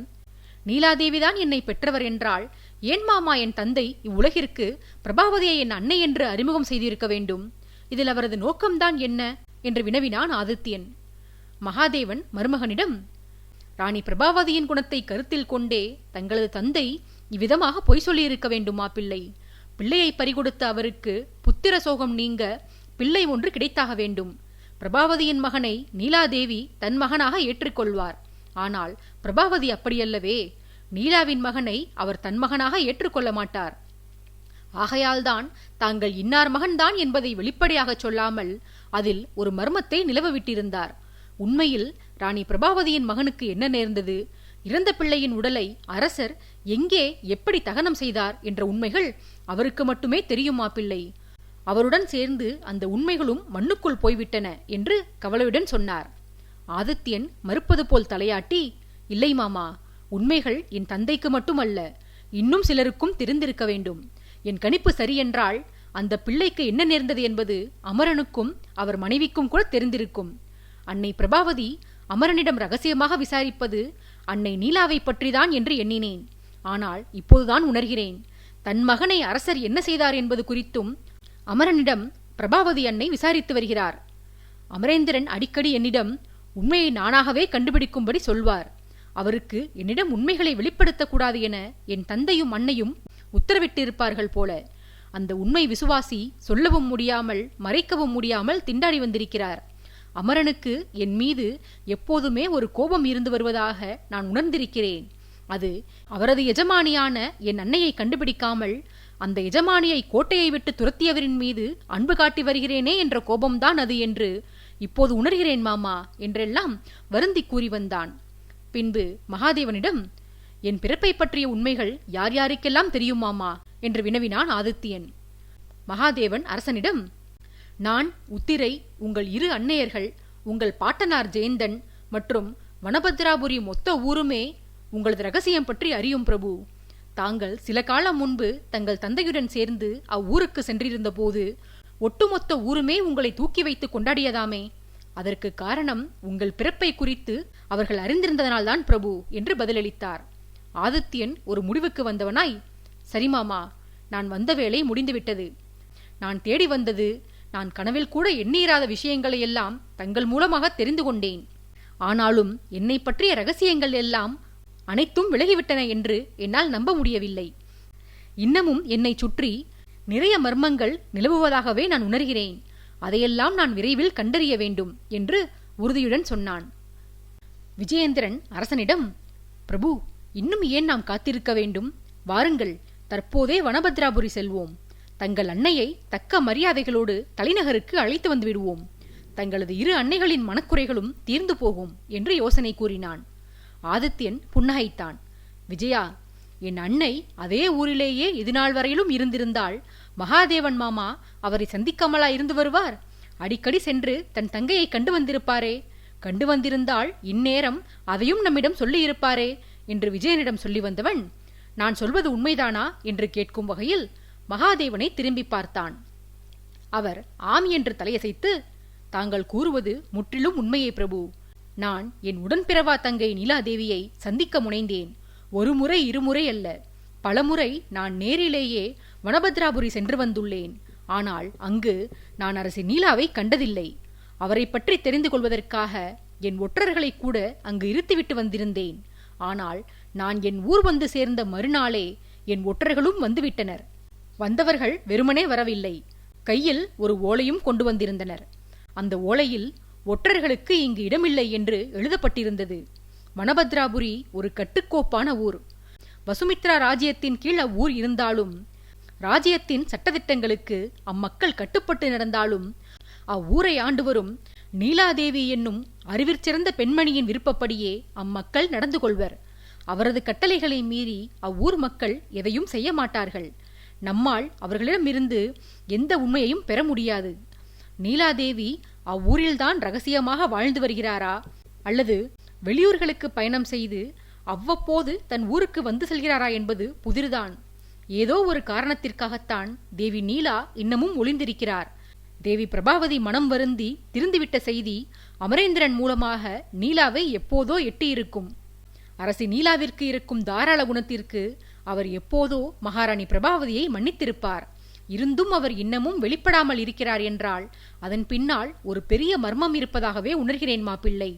நீலாதேவிதான் என்னை பெற்றவர் என்றால் ஏன் மாமா என் தந்தை இவ்வுலகிற்கு பிரபாவதியை என் அன்னை என்று அறிமுகம் செய்திருக்க வேண்டும்? இதில் அவரது நோக்கம்தான் என்ன என்று வினவினான் ஆதித்யன். மகாதேவன் மருமகனிடம், ராணி பிரபாவதியின் குணத்தை கருத்தில் கொண்டே தங்களது தந்தை இவ்விதமாக பொய் சொல்லியிருக்க வேண்டுமா பிள்ளை? பிள்ளையை பறிகொடுத்த அவருக்கு புத்திர சோகம் நீங்க பிள்ளை ஒன்று கிடைத்தாக வேண்டும். பிரபாவதியின் மகனை நீலாதேவி தன் மகனாக ஏற்றுக்கொள்வார். ஆனால் பிரபாவதி அப்படியல்லவே. நீலாவின் மகனை அவர் தன் மகனாக ஏற்றுக்கொள்ள மாட்டார். ஆகையால்தான் தாங்கள் இன்னார் மகன்தான் என்பதை வெளிப்படையாக சொல்லாமல் அதில் ஒரு மர்மத்தை நிலவ விட்டிருந்தார். உண்மையில் ராணி பிரபாவதியின் மகனுக்கு என்ன நேர்ந்தது, இறந்த பிள்ளையின் உடலை அரசர் எங்கே எப்படி தகனம் செய்தார் என்ற உண்மைகள் அவருக்கு மட்டுமே தெரியுமா பிள்ளை? அவருடன் சேர்ந்து அந்த உண்மைகளும் மண்ணுக்குள் போய்விட்டன என்று கவலையுடன் சொன்னார். ஆதித்யன் மறுப்பது போல் தலையாட்டி, இல்லை மாமா, உண்மைகள் என் தந்தைக்கு மட்டுமல்ல, இன்னும் சிலருக்கும் தெரிந்திருக்க வேண்டும். என் கணிப்பு சரியென்றால் அந்த பிள்ளைக்கு என்ன நேர்ந்தது என்பது அமரனுக்கும் அவர் மனைவிக்கும் கூட தெரிந்திருக்கும். அன்னை பிரபாவதி அமரனிடம் ரகசியமாக விசாரிப்பது அன்னை நீலாவை பற்றிதான் என்று எண்ணினேன். ஆனால் இப்போதுதான் உணர்கிறேன், தன் மகனை அரசர் என்ன செய்தார் என்பது குறித்தும் அமரனிடம் பிரபாவதி அன்னை விசாரித்து வருகிறார். அமரேந்திரன் அடிக்கடி என்னிடம் உண்மையை நானாகவே கண்டுபிடிக்கும்படி சொல்வார். அவருக்கு என்னிடம் உண்மைகளை வெளிப்படுத்தக்கூடாது என என் தந்தையும் அன்னையும் உத்தரவிட்டிருப்பார்கள் போல. அந்த உண்மை விசுவாசி சொல்லவும் முடியாமல் மறைக்கவும் முடியாமல் திண்டாடி வந்திருக்கிறார். அமரனுக்கு என் மீது எப்போதுமே ஒரு கோபம் இருந்து வருவதாக நான் உணர்ந்திருக்கிறேன். அது அவரது எஜமானியான என் அன்னையை கண்டுபிடிக்காமல் அந்த எஜமானியை கோட்டையை விட்டு துரத்தியவரின் மீது அன்பு காட்டி வருகிறேனே என்ற கோபம்தான் அது என்று இப்போது உணர்கிறேன் மாமா என்றெல்லாம் வருந்தி கூறி வந்தான். பின்பு மகாதேவனிடம், என் பிறப்பை பற்றிய உண்மைகள் யார் யாருக்கெல்லாம் தெரியும் மாமா என்று வினவினான் ஆதித்யன். மகாதேவன் அரசனிடம், நான், உத்திரை, உங்கள் 2 அன்னையர்கள், உங்கள் பாட்டனார் ஜெயந்தன் மற்றும் வனபத்ராபுரி மொத்த ஊருமே உங்களது ரகசியம் பற்றி அறியும் பிரபு. தாங்கள் சில காலம் முன்பு தங்கள் தந்தையுடன் சேர்ந்து அவ்வூருக்கு சென்றிருந்த போது ஒட்டுமொத்த ஊருமே உங்களை தூக்கி வைத்து கொண்டாடியதாமே. அதற்கு காரணம் உங்கள் பிறப்பை குறித்து அவர்கள் அறிந்திருந்ததனால்தான் பிரபு என்று பதிலளித்தார். ஆதித்யன் ஒரு முடிவுக்கு வந்தவனாய், சரி மாமா, நான் வந்த வேலை முடிந்துவிட்டது. நான் தேடி வந்தது, நான் கனவில் கூட எண்ணிராத விஷயங்களை எல்லாம் தங்கள் மூலமாக தெரிந்து கொண்டேன். ஆனாலும் என்னை பற்றிய ரகசியங்கள் எல்லாம் அனைத்தும் விலகிவிட்டன என்று என்னால் நம்ப முடியவில்லை. இன்னமும் என்னை சுற்றி நிறைய மர்மங்கள் நிலவுவதாகவே நான் உணர்கிறேன். அதையெல்லாம் நான் விரைவில் கண்டறிய வேண்டும் என்று உறுதியுடன் சொன்னான். விஜயேந்திரன் அரசனிடம், பிரபு, இன்னும் ஏன் நாம் காத்திருக்க வேண்டும்? வாருங்கள், தற்போதே வனபத்ராபுரி செல்வோம். தங்கள் அன்னையை தக்க மரியாதைகளோடு தலைநகருக்கு அழைத்து வந்து விடுவோம். தங்களது 2 அன்னைகளின் மனக்குறைகளும் தீர்ந்து போகும் என்று யோசனை கூறினான். ஆதித்யன் புன்னகைத்தான். விஜயா, என் அன்னை அதே ஊரிலேயே இதுநாள் வரையிலும் இருந்திருந்தால் மகாதேவன் மாமா அவரை சந்திக்காமலா இருந்து வருவார்? அடிக்கடி சென்று தன் தங்கையை கண்டு வந்திருப்பாரே. கண்டு வந்திருந்தால் இந்நேரம் அதையும் நம்மிடம் சொல்லியிருப்பாரே என்று விஜயனிடம் சொல்லி வந்தவன், நான் சொல்வது உண்மைதானா என்று கேட்கும் வகையில் மகாதேவனை திரும்பி பார்த்தான். அவர் ஆம் என்று தலையசைத்து, தாங்கள் கூறுவது முற்றிலும் உண்மையே பிரபு. நான் என் உடன்பிறவா தங்கை நீலாதேவியை சந்திக்க முனைந்தேன். 1 முறை 2 முறை அல்ல, பலமுறை நான் நேரிலேயே வனபத்ராபுரி சென்று வந்துள்ளேன். ஆனால் அங்கு நான் அரசி நீலாவை கண்டதில்லை. அவரை பற்றி தெரிந்து கொள்வதற்காக என் ஒற்றர்களை கூட அங்கு இருத்திவிட்டு வந்திருந்தேன். ஆனால் நான் என் ஊர் வந்து சேர்ந்த மறுநாளே என் ஒற்றர்களும் வந்துவிட்டனர். வந்தவர்கள் வெறுமனே வரவில்லை, கையில் ஒரு ஓலையும் கொண்டு வந்திருந்தனர். அந்த ஓலையில் ஒற்றர்களுக்கு இங்கு இடமில்லை என்று எழுதப்பட்டிருந்தது. வனபத்ராபுரி ஒரு கட்டுக்கோப்பான ஊர். வசுமித்ரா ராஜ்யத்தின் கீழ் அவ்வூர் இருந்தாலும், ராஜ்யத்தின் சட்டதிட்டங்களுக்கு அம்மக்கள் கட்டுப்பட்டு நடந்தாலும், அவ்வூரை ஆண்டு வரும் நீலாதேவி என்னும் அறிவிற்சிறந்த பெண்மணியின் விருப்பப்படியே அம்மக்கள் நடந்து கொள்வர். அவரது கட்டளைகளை மீறி அவ்வூர் மக்கள் எதையும் செய்ய மாட்டார்கள். நம்மால் அவர்களிடமிருந்து எந்த உண்மையையும் பெற முடியாது. நீலாதேவி அவ்வூரில்தான் ரகசியமாக வாழ்ந்து வருகிறாரா, அல்லது வெளியூர்களுக்கு பயணம் செய்து அவ்வப்போது தன் ஊருக்கு வந்து செல்கிறாரா என்பது புதிர்தான். ஏதோ ஒரு காரணத்திற்காகத்தான் தேவி நீலா இன்னமும் ஒளிந்திருக்கிறார். தேவி பிரபாவதி மனம் வருந்தி திருந்துவிட்ட செய்தி அமரேந்திரன் மூலமாக நீலாவை எப்போதோ எட்டியிருக்கும். அரசி நீலாவிற்கு இருக்கும் தாராள குணத்திற்கு அவர் எப்போதோ மகாராணி பிரபாவதியை மன்னித்திருப்பார். இருந்தும் அவர் இன்னமும் வெளிப்படாமல் இருக்கிறார் என்றால் அதன் பின்னால் ஒரு பெரிய மர்மம் இருப்பதாகவே உணர்கிறேன் மாப்பிள்ளை.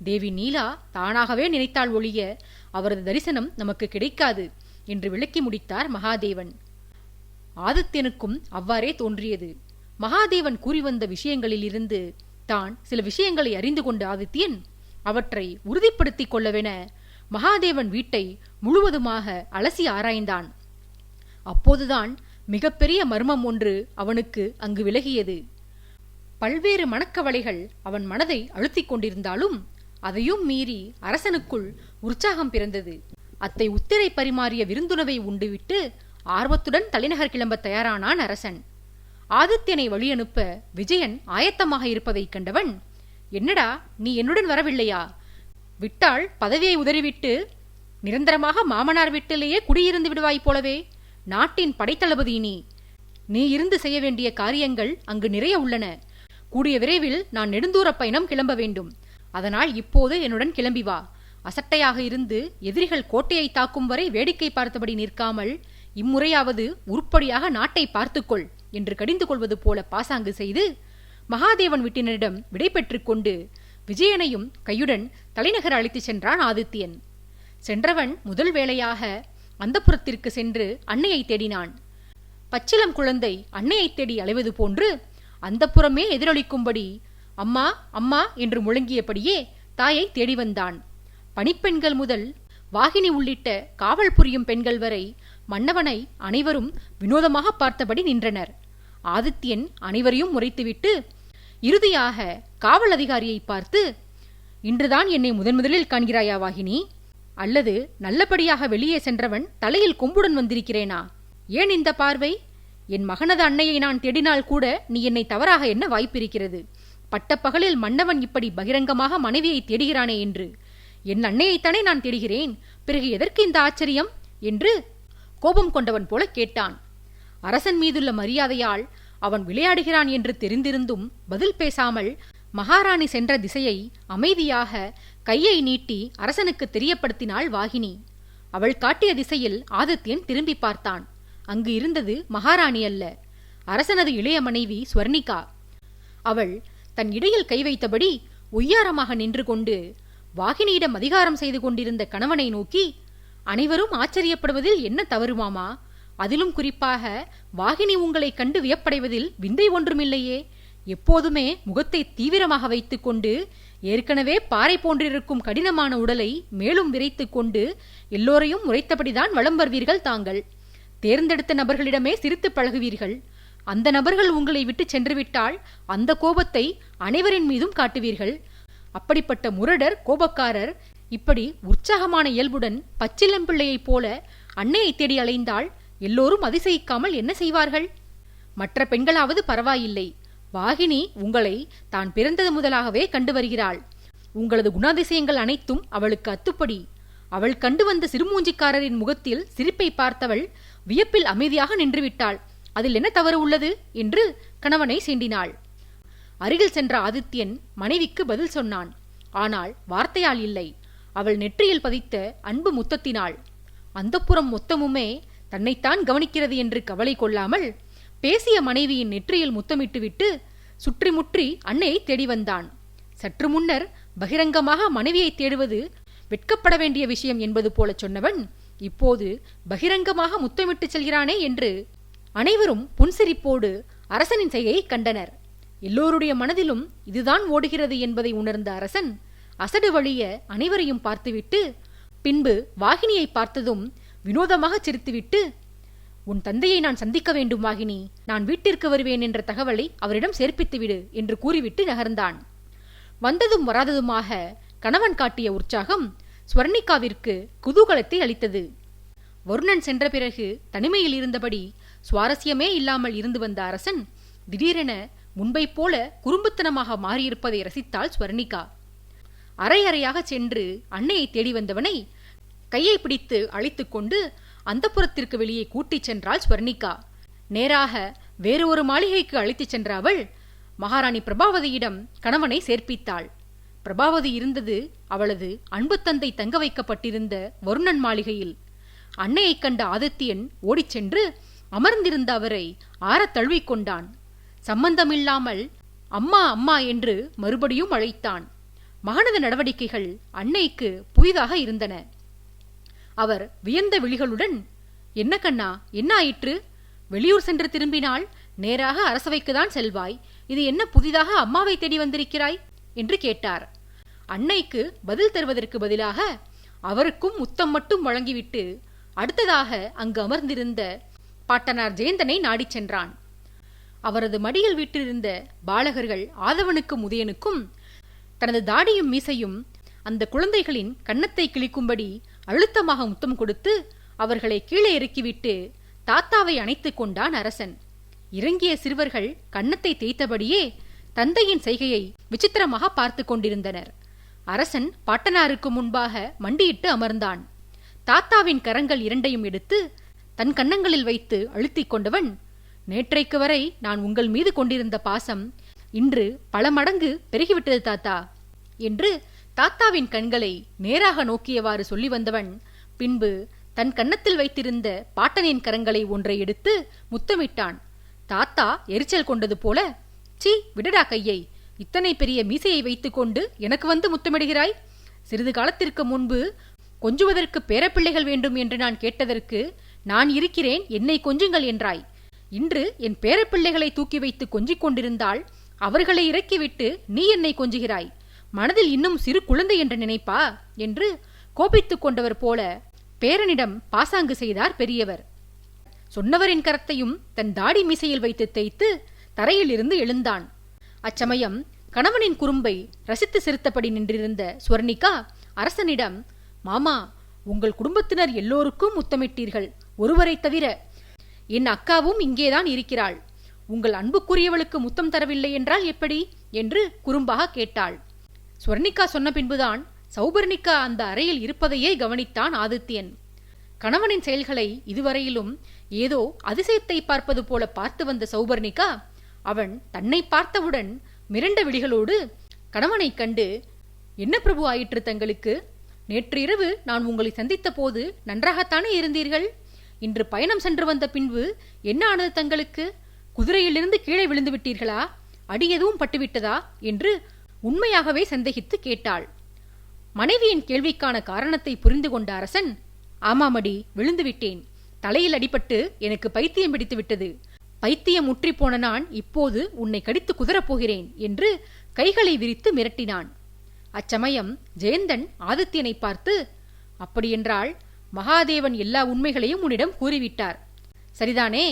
தேவி நீலா தானாகவே நினைத்தால் ஒழிய அவரது தரிசனம் நமக்கு கிடைக்காது என்று விளக்கி முடித்தார் மகாதேவன். ஆதித்யனுக்கும் அவ்வாறே தோன்றியது. மகாதேவன் கூறி வந்த விஷயங்களிலிருந்து தான் சில விஷயங்களை அறிந்து கொண்ட ஆதித்யன் அவற்றை உறுதிப்படுத்திக் கொள்ளவென மகாதேவன் வீட்டை முழுவதுமாக அலசி ஆராய்ந்தான். அப்போதுதான் மிகப்பெரிய மர்மம் ஒன்று அவனுக்கு அங்கு விலகியது. பல்வேறு மனக்கவலைகள் அவன் மனதை அழுத்திக் கொண்டிருந்தாலும் அதையும் மீறி அரசனுக்குள் உற்சாகம் பிறந்தது. அத்தை உத்திரை பரிமாறிய விருந்துணவை உண்டுவிட்டு ஆர்வத்துடன் தலைநகர் கிளம்ப தயாரானான் அரசன். ஆதித்யனை வழியனுப்ப விஜயன் ஆயத்தமாக இருப்பதைக் கண்டவன், என்னடா நீ என்னுடன் வரவில்லையா? விட்டால் பதவியை உதறிவிட்டு நிரந்தரமாக மாமனார் வீட்டிலேயே குடியிருந்து விடுவாய் போலவே. நாட்டின் படைத்தளபதி நீ இருந்து செய்ய வேண்டிய காரியங்கள் அங்கு நிறைய உள்ளன. கூடிய விரைவில் நான் நெடுந்தூர பயணம் கிளம்ப வேண்டும். அதனால் இப்போது என்னுடன் கிளம்பி வா. அசட்டையாக இருந்து எதிரிகள் கோட்டையை தாக்கும் வரை வேடிக்கை பார்த்தபடி நிற்காமல் இம்முறையாவது உருப்படியாக நாட்டை பார்த்துக்கொள் என்று கடிந்து கொள்வது போல பாசாங்கு செய்து மகாதேவன் வீட்டினரிடம் விடை பெற்றுக் கொண்டு விஜயனையும் கையுடன் தலைநகர் அழைத்துச் சென்றான் ஆதித்யன். சென்றவன் முதல் வேளையாக அந்தப்புரத்திற்கு சென்று அன்னையை தேடினான். பச்சிளம் குழந்தை அன்னையை தேடி அலைவது போன்று அந்தப்புறமே எதிரொலிக்கும்படி அம்மா அம்மா என்று முழங்கியபடியே தாயை தேடி வந்தான். பணிப்பெண்கள் முதல் வாகினி உள்ளிட்ட காவல் புரியும் பெண்கள் வரை மன்னவனை அனைவரும் வினோதமாக பார்த்தபடி நின்றனர். ஆதித்யன் அனைவரையும் முறைத்துவிட்டு இறுதியாக காவல் அதிகாரியை பார்த்து, இன்றுதான் என்னை முதலில் காண்கிறாயா வாகினி? அல்லது நல்லபடியாக வெளியே சென்றவன் தலையில் கொம்புடன் வந்திருக்கிறேனா? ஏன் இந்த பார்வை? என் மகனது அன்னையை நான் தேடினால் கூட நீ என்னை தவறாக என்ன வாய்ப்பிருக்கிறது? பட்டப்பகலில் மன்னவன் இப்படி பகிரங்கமாக மனைவியை தேடுகிறானே என்று. என் அன்னையைத்தானே நான் தேடுகிறேன், பிறகு எதற்கு இந்த ஆச்சரியம் என்று கோபம் கொண்டவன் போல கேட்டான். அரசன் மீதுள்ள மரியாதையால் அவன் விளையாடுகிறான் என்று தெரிந்திருந்தும் பதில் பேசாமல் மகாராணி சென்ற திசையை அமைதியாக கையை நீட்டி அரசனுக்கு தெரியப்படுத்தினாள் வாகினி. அவள் காட்டிய திசையில் ஆதித்யன் திரும்பி பார்த்தான். அங்கு இருந்தது மகாராணி அல்ல, அரசனது இளைய மனைவி ஸ்வர்ணிகா. அவள் தன் இடையில் கை வைத்தபடி ஒய்யாரமாக நின்று கொண்டு வாகினியிடம் அதிகாரம் செய்து கொண்டிருந்த கணவனை நோக்கி, அனைவரும் ஆச்சரியப்படுவதில் என்ன தவறு மாமா? அதிலும் குறிப்பாக வாகினி உங்களை கண்டு வியப்படைவதில் விந்தை ஒன்றுமில்லையே. எப்போதுமே முகத்தை தீவிரமாக வைத்துக் கொண்டு ஏற்கனவே பாறை போன்றிருக்கும் கடினமான உடலை மேலும் விரைத்து கொண்டு எல்லோரையும் உரைத்தபடிதான் வலம் வருவீர்கள். தாங்கள் தேர்ந்தெடுத்த நபர்களிடமே சிரித்து பழகுவீர்கள். அந்த நபர்கள் உங்களை விட்டு சென்றுவிட்டால் அந்த கோபத்தை அனைவரின் மீதும் காட்டுவீர்கள். அப்படிப்பட்ட முரடர் கோபக்காரர் இப்படி உற்சாகமான இயல்புடன் பச்சிளம்பிள்ளையைப் போல அன்னையை தேடி அலைந்தால் எல்லோரும் அதிசயிக்காமல் என்ன செய்வார்கள்? மற்ற பெண்களாவது பரவாயில்லை, வாகினி உங்களை தான் பிறந்தது முதலாகவே கண்டு வருகிறாள். உங்களது குணாதிசயங்கள் அனைத்தும் அவளுக்கு அத்துப்படி. அவள் கண்டு வந்த சிறுமூஞ்சிக்காரரின் முகத்தில் சிரிப்பை பார்த்தவள் வியப்பில் அமைதியாக நின்றுவிட்டாள். அதில் என்ன தவறு உள்ளது என்று கணவனை சீண்டினாள். அருகில் சென்ற ஆதித்யன் மனைவிக்கு பதில் சொன்னான். ஆனால் வார்த்தையால் இல்லை, அவள் நெற்றியில் பதித்த அன்பு முத்தத்தினாள். அந்தப்புறம் மொத்தமுமே தன்னைத்தான் கவனிக்கிறது என்று கவலை கொள்ளாமல் பேசிய மனைவியின் நெற்றியில் முத்தமிட்டுவிட்டு சுற்றி முற்றி அன்னையை தேடி வந்தான். சற்று முன்னர் பகிரங்கமாக மனைவியை தேடுவது வெட்கப்பட வேண்டிய விஷயம் என்பது போல சொன்னவன் இப்போது பகிரங்கமாக முத்தமிட்டு செல்கிறானே என்று அனைவரும் புன்சிரிப்போடு அரசனின் செய்கையை கண்டனர். எல்லோருடைய மனதிலும் இதுதான் ஓடுகிறது என்பதை உணர்ந்த அரசன் அசடு வழிய அனைவரையும் பார்த்துவிட்டு பின்பு வாகினியை பார்த்ததும் வினோதமாக சிரித்துவிட்டு, உன் தந்தையை நான் சந்திக்க வேண்டும் வாகினி, நான் வீட்டிற்கு வருவேன் என்ற தகவலை அவரிடம் சேர்ப்பித்துவிடு என்று கூறிவிட்டு நகர்ந்தான். வந்ததும் வராததுமாக கணவன் காட்டிய உற்சாகம் ஸ்வர்ணிகாவிற்கு குதூகலத்தை அளித்தது. வருணன் சென்ற பிறகு தனிமையில் இருந்தபடி சுவாரஸ்யமே இல்லாமல் இருந்து வந்த அரசன் திடீரென முன்பை போல குறும்புத்தனமாக மாறியிருப்பதை ரசித்தாள் ஸ்வர்ணிகா. அரை அறையாக சென்று அன்னையை தேடி வந்தவனை கையை பிடித்து அழைத்து கொண்டு அந்தப்புறத்திற்கு வெளியே கூட்டிச் சென்றாள் ஸ்வர்ணிகா. நேராக வேறு ஒரு மாளிகைக்கு அழைத்துச் சென்ற அவள் மகாராணி பிரபாவதியிடம் கணவனை சேர்ப்பித்தாள். பிரபாவதி இருந்தது அவளது அன்பு தந்தை தங்க வைக்கப்பட்டிருந்த வருணன் மாளிகையில். அன்னையைக் கண்ட ஆதித்யன் ஓடிச் சென்று அமர்ந்திருந்த அவரை ஆறத் தழுவிக்கொண்டான். சம்பந்தமில்லாமல் அம்மா அம்மா என்று மறுபடியும் அழைத்தான். மகனது நடவடிக்கைகள் அன்னைக்கு புதிதாக இருந்தன. அவர் வியந்த விழிகளுடன், என்ன கண்ணா, என்ன ஆயிற்று? வெளியூர் சென்று திரும்பினால் நேராக அரசவைக்குதான் செல்வாய், இது என்ன புதிதாக அம்மாவை தேடி வந்திருக்கிறாய் என்று கேட்டார். அன்னைக்கு பதில் தருவதற்கு பதிலாக அவருக்கும் முத்தம் மட்டும் வழங்கிவிட்டு அடுத்ததாக அங்கு அமர்ந்திருந்த பாட்டனார் ஜெயந்தனை நாடிச் சென்றான். அவரது மடியில் வீட்டிலிருந்த பாலகர்கள் ஆதவனுக்கும் உதயனுக்கும் தனது தாடியும் மீசையும் அந்த குழந்தைகளின் கன்னத்தை கிழிக்கும்படி அழுத்தமாக முத்தம் கொடுத்து அவர்களை கீழே இறக்கிவிட்டு தாத்தாவை அணைத்துக் கொண்டான் அரசன். இறங்கிய சிறுவர்கள் கன்னத்தை தேய்த்தபடியே தந்தையின் செய்கையை விசித்திரமாக பார்த்து கொண்டிருந்தனர். அரசன் பாட்டனாருக்கு முன்பாக மண்டியிட்டு அமர்ந்தான். தாத்தாவின் கரங்கள் இரண்டையும் எடுத்து தன் கன்னங்களில் வைத்து அழுத்திக் கொண்டவன், நேற்றைக்கு வரை நான் உங்கள் மீது கொண்டிருந்த பாசம் இன்று பல மடங்கு பெருகிவிட்டது தாத்தா என்று தாத்தாவின் கண்களை நேராக நோக்கியவாறு சொல்லி வந்தவன் பின்பு தன் கன்னத்தில் வைத்திருந்த பாட்டனின் கரங்களை ஒன்றை எடுத்து முத்தமிட்டான். தாத்தா எரிச்சல் கொண்டது போல, சீ, விடடா கையை, இத்தனை பெரிய மீசையை வைத்துக்கொண்டு எனக்கு வந்து முத்தமிடுகிறாய்? சிறிது காலத்திற்கு முன்பு கொஞ்சுவதற்கு பேரப்பிள்ளைகள் வேண்டும் என்று நான் கேட்டதற்கு நான் இருக்கிறேன், என்னை கொஞ்சுங்கள் என்றாய். இன்று என் பேரப்பிள்ளைகளை தூக்கி வைத்து கொஞ்சிக் கொண்டிருந்தால் அவர்களை இறக்கிவிட்டு நீ என்னை கொஞ்சுகிறாய். மனதில் இன்னும் சிறு குழந்தை என்று நினைப்பா என்று கோபித்துக் கொண்டவர் போல பேரனிடம் பாசாங்கு செய்தார் பெரியவர். சொன்னவரின் கரத்தையும் தன் தாடி மீசையில் வைத்து தேய்த்து தரையில் இருந்து எழுந்தான். அச்சமயம் கணவனின் குறும்பை ரசித்து சிரித்தபடி நின்றிருந்த ஸ்வர்ணிகா அரசனிடம், மாமா, உங்கள் குடும்பத்தினர் எல்லோருக்கும் முத்தமிட்டீர்கள், ஒருவரை தவிர. என் அக்காவும் இங்கேதான் இருக்கிறாள். உங்கள் அன்புக்குரியவளுக்கு முத்தம் தரவில்லை என்றால் எப்படி என்று குறும்பாக கேட்டாள். ஸ்வர்ணிகா சொன்ன பின்புதான் சௌபர்ணிகா அந்த அறையில் இருப்பதையே கவனித்தான் ஆதித்யன். கணவனின் செயல்களை இதுவரையிலும் ஏதோ அதிசயத்தை பார்ப்பது போல பார்த்து வந்த சௌபர்ணிகா அவன் தன்னை பார்த்தவுடன் மிரண்ட விழிகளோடு கணவனைக் கண்டு, என்ன பிரபு ஆயிற்று தங்களுக்கு? நேற்று இரவு நான் உங்களை சந்தித்த போது நன்றாகத்தானே இருந்தீர்கள். இன்று பயணம் சென்று வந்த பின்பு என்ன ஆனது தங்களுக்கு? குதிரையிலிருந்து கீழே விழுந்து விட்டீர்களா? அடி எதுவும் பட்டுவிட்டதா என்று உண்மையாகவே சந்தேகித்து கேட்டாள். மனைவியின் கேள்விக்கான காரணத்தை புரிந்து கொண்ட அரசன், ஆமாமடி, விழுந்து விட்டேன். தலையில் அடிபட்டு எனக்கு பைத்தியம் பிடித்து விட்டது. பைத்தியம் முற்றி போன நான் இப்போது உன்னை கடித்து குதறப் போகிறேன் என்று கைகளை விரித்து மிரட்டினான். அச்சமயம் ஜெயந்தன் ஆதித்யனை பார்த்து, அப்படியென்றால் மகாதேவன் எல்லா உண்மைகளையும் உன்னிடம் கூறிவிட்டார், சரிதானே?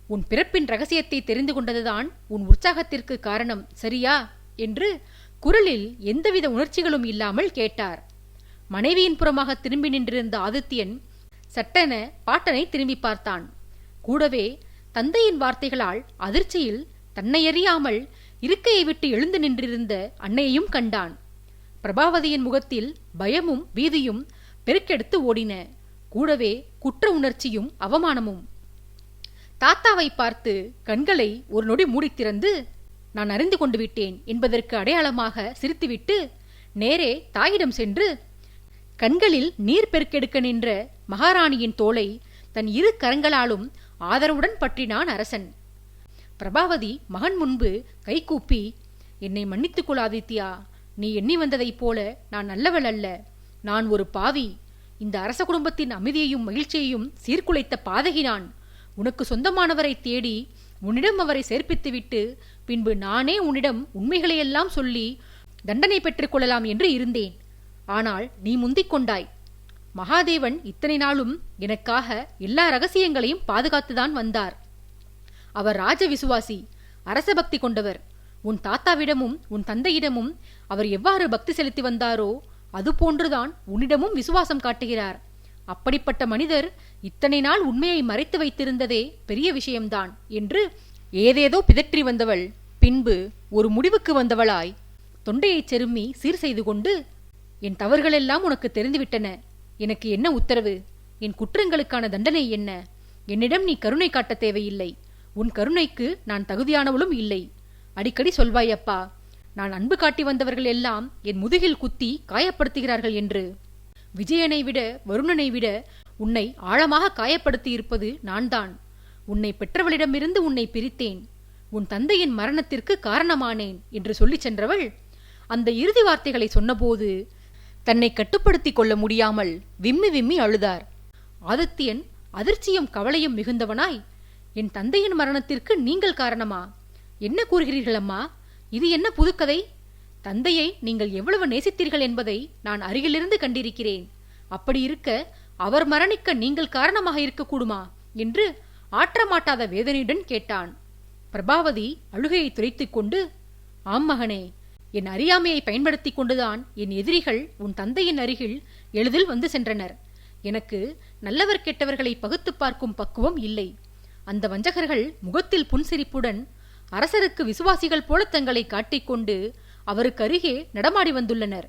உன் பிறப்பின் ரகசியத்தை தெரிந்து கொண்டதுதான் உன் உற்சாகத்திற்கு காரணம், சரியா என்று குரலில் எந்தவித உணர்ச்சிகளும் இல்லாமல் கேட்டார். மனைவியின் புறமாக திரும்பி நின்றிருந்த ஆதித்யன் சட்டென பாட்டனை திரும்பி பார்த்தான். கூடவே தந்தையின் வார்த்தைகளால் அதிர்ச்சியில் தன்னை அறியாமல் இருக்கையை விட்டு எழுந்து நின்றிருந்த அன்னையையும் கண்டான். பிரபாவதியின் முகத்தில் பயமும் பீதியும் பெருக்கெடுத்து ஓடின. கூடவே குற்ற உணர்ச்சியும் அவமானமும். தாத்தாவை பார்த்து கண்களை ஒரு நொடி மூடித் திறந்து, நான் அறிந்து கொண்டு விட்டேன் என்பதற்கு அடையாளமாக சிரித்துவிட்டு நேரே தாயிடம் சென்று கண்களில் நீர் பெருக்கெடுக்க நின்ற மகாராணியின் தோளை தன் இரு கரங்களாலும் ஆதரவுடன் பற்றினான் அரசன். பிரபாவதி மகன் முன்பு கைகூப்பி, என்னை மன்னித்துக் கொள் ஆதித்யா, நீ எண்ணி வந்ததைப் போல நான் நல்லவள் அல்ல. நான் ஒரு பாவி. இந்த அரச குடும்பத்தின் அமைதியையும் மகிழ்ச்சியையும் சீர்குலைத்த பாதகி நான். உனக்கு சொந்தமானவரை தேடி உன்னிடம் அவரை சேர்ப்பித்துவிட்டு பின்பு நானே உன்னிடம் உண்மைகளையெல்லாம் சொல்லி தண்டனை பெற்றுக் கொள்ளலாம் என்று இருந்தேன். ஆனால் நீ முந்திக் கொண்டாய். மகாதேவன் இத்தனை நாளும் எனக்காக எல்லா ரகசியங்களையும் பாதுகாத்துதான் வந்தார். அவர் ராஜ விசுவாசி, அரச பக்தி கொண்டவர். உன் தாத்தாவிடமும் உன் தந்தையிடமும் அவர் எவ்வாறு பக்தி செலுத்தி வந்தாரோ அதுபோன்றுதான் உன்னிடமும் விசுவாசம் காட்டுகிறார். அப்படிப்பட்ட மனிதர் இத்தனை நாள் உண்மையை மறைத்து வைத்திருந்ததே பெரிய விஷயம்தான் என்று ஏதேதோ பிதற்றி வந்தவள் பின்பு ஒரு முடிவுக்கு வந்தவளாய் தொண்டையைச் செரும்மி சீர் செய்து கொண்டு, என் தவறுகளெல்லாம் உனக்கு தெரிந்துவிட்டன. எனக்கு என்ன உத்தரவு? என் குற்றங்களுக்கான தண்டனை என்ன? என்னிடம் நீ கருணை காட்ட தேவையில்லை. உன் கருணைக்கு நான் தகுதியானவளும் இல்லை. அடிக்கடி சொல்வாய் அப்பா, நான் அன்பு காட்டி வந்தவர்கள் எல்லாம் என் முதுகில் குத்தி காயப்படுத்துகிறார்கள் என்று. விஜயனை விட வருணனை விட உன்னை ஆழமாக காயப்படுத்தி இருப்பது நான்தான். உன்னை பெற்றவளிடமிருந்து உன்னை பிரித்தேன். உன் தந்தையின் மரணத்திற்கு காரணமானேன் என்று சொல்லிச் சென்றவள் அந்த இறுதி வார்த்தைகளை சொன்னபோது தன்னை கட்டுப்படுத்திக் கொள்ள முடியாமல் விம்மி விம்மி அழுதார். ஆதித்யன் அதிர்ச்சியும் கவலையும் மிகுந்தவனாய், என் தந்தையின் மரணத்திற்கு நீங்கள் காரணமா? என்ன கூறுகிறீர்கள் அம்மா? இது என்ன புதுக்கதை? தந்தையை நீங்கள் எவ்வளவு நேசித்தீர்கள் என்பதை நான் அருகிலிருந்து கண்டிருக்கிறேன். அப்படி இருக்க அவர் மரணிக்க நீங்கள் காரணமாக இருக்கக்கூடுமா என்று ஆற்றமாட்டாத வேதனையுடன் கேட்டான். பிரபாவதி அழுகையை துரைத்துக் கொண்டு, ஆம் மகனே, என் அறியாமையை பயன்படுத்தி கொண்டுதான் என் எதிரிகள் உன் தந்தையின் அருகில் எளிதில் வந்து சென்றனர். எனக்கு நல்லவர் கெட்டவர்களை பகுத்து பார்க்கும் பக்குவம் இல்லை. அந்த வஞ்சகர்கள் முகத்தில் புன்சிரிப்புடன் அரசருக்கு விசுவாசிகள் போல தங்களை காட்டிக்கொண்டு அவருக்கு அருகே நடமாடி வந்துள்ளனர்.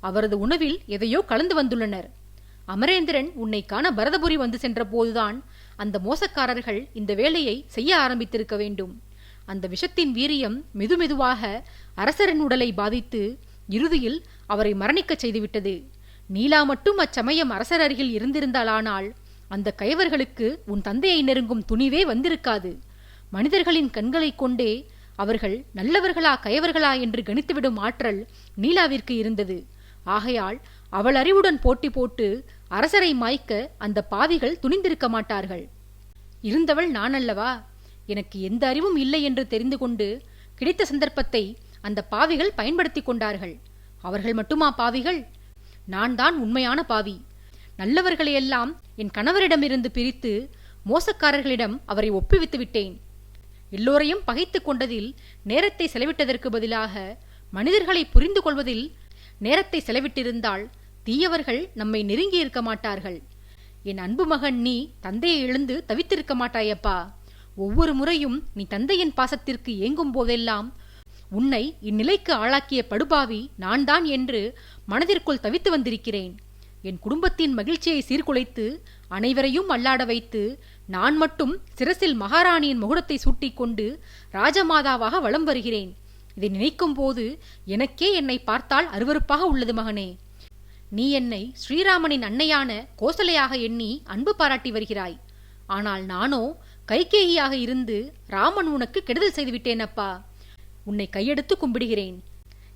அவரது உணவில் எதையோ கலந்து வந்துள்ளனர். அமரேந்திரன் உன்னை காண பரதபுரி வந்து சென்ற போதுதான் அந்த மோசக்காரர்கள் இந்த வேலையை செய்ய ஆரம்பித்திருக்க வேண்டும். அந்த விஷத்தின் வீரியம் மெதுமெதுவாக அரசரின் உடலை பாதித்து இறுதியில் அவரை மரணிக்கச் செய்துவிட்டது. நீலா மட்டும் அச்சமயம் அரசர் அருகில் இருந்திருந்தாலானால் அந்த கயவர்களுக்கு உன் தந்தையை நெருங்கும் துணிவே வந்திருக்காது. மனிதர்களின் கண்களைக் கொண்டே அவர்கள் நல்லவர்களா கயவர்களா என்று கணித்துவிடும் ஆற்றல் நீலாவிற்கு இருந்தது. ஆகையால் அவள் அறிவுடன் போட்டி போட்டு அரசரை மாய்க்க அந்த பாவிகள் துணிந்திருக்க மாட்டார்கள். இருந்தவள் நான் அல்லவா? எனக்கு எந்த அறிவும் இல்லை என்று தெரிந்து கொண்டு கிடைத்த சந்தர்ப்பத்தை அந்த பாவிகள் பயன்படுத்தி கொண்டார்கள். அவர்கள் மட்டுமா பாவிகள்? நான் தான் உண்மையான பாவி. நல்லவர்களையெல்லாம் என் கணவரிடமிருந்து பிரித்து மோசக்காரர்களிடம் அவரை ஒப்புவித்து விட்டேன். எல்லோரையும் பகைத்து கொண்டதில் நேரத்தை செலவிட்டதற்கு பதிலாக மனிதர்களை புரிந்து கொள்வதில் நேரத்தை செலவிட்டிருந்தால் தீயவர்கள் நம்மை நெருங்கி இருக்க மாட்டார்கள். என் அன்பு மகன், நீ தந்தையை இழந்து தவித்திருக்க மாட்டாயப்பா. ஒவ்வொரு முறையும் நீ தந்தையின் பாசத்திற்கு ஏங்கும் போதெல்லாம் உன்னை இந்நிலைக்கு ஆளாக்கிய படுபாவி நான் தான் என்று மனதிற்குள் தவித்து வந்திருக்கிறேன். என் குடும்பத்தின் மகிழ்ச்சியை சீர்குலைத்து அனைவரையும் அல்லாட வைத்து நான் மட்டும் சிரசில் மகாராணியின் முகுடத்தை சூட்டிக்கொண்டு ராஜமாதாவாக வலம் வருகிறேன். இதை நினைக்கும் போது எனக்கே என்னை பார்த்தால் அருவருப்பாக உள்ளது மகனே. நீ என்னை ஸ்ரீராமனின் அன்னையான கோசலையாக எண்ணி அன்பு பாராட்டி வருகிறாய். ஆனால் நானோ கைகேயியாக இருந்து ராமன் உனக்கு கெடுதல் செய்துவிட்டேன் அப்பா. உன்னை கையெடுத்து கும்பிடுகிறேன்.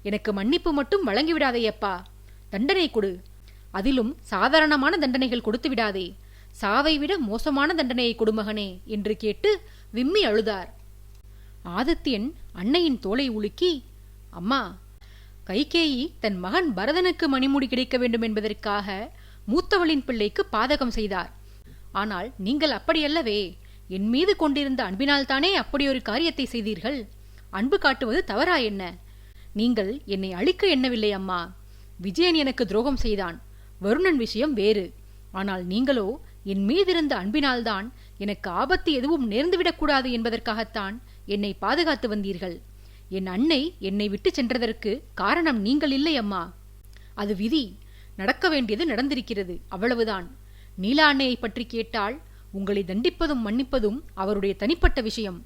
எனக்கு மன்னிப்பு மட்டும் வழங்கிவிடாதேயப்பா. தண்டனை கொடு. அதிலும் சாதாரணமான தண்டனைகள் கொடுத்து விடாதே. சாவை விட மோசமான தண்டனையை கொடுமகனே என்று கேட்டு விம்மி அழுதார். ஆதித்யன் அன்னையின் தோளை உலுக்கி, அம்மா, கைகேயி தன் மகன் பரதனுக்கு மணிமுடி கிடைக்க வேண்டும் என்பதற்காக மூத்தவளின் பிள்ளைக்கு பாதகம் செய்தார். ஆனால் நீங்கள் அப்படியல்லவே. என் மீது கொண்டிருந்த அன்பினால்தானே அப்படியொரு காரியத்தை செய்தீர்கள். அன்பு காட்டுவது தவறா என்ன? நீங்கள் என்னை அழிக்க எண்ணவில்லை அம்மா. விஜயன் எனக்கு துரோகம் செய்தான். வருணன் விஷயம் வேறு. ஆனால் நீங்களோ என் மீதிருந்த அன்பினால்தான் எனக்கு ஆபத்து எதுவும் நேர்ந்துவிடக்கூடாது என்பதற்காகத்தான் என்னை பாதுகாத்து வந்தீர்கள். என் அன்னை என்னை விட்டு சென்றதற்கு காரணம் நீங்கள் இல்லை அம்மா. அது விதி. நடக்க வேண்டியது நடந்திருக்கிறது, அவ்வளவுதான். நீலா அன்னையை பற்றி கேட்டால் உங்களை தண்டிப்பதும் மன்னிப்பதும் அவருடைய தனிப்பட்ட விஷயம்.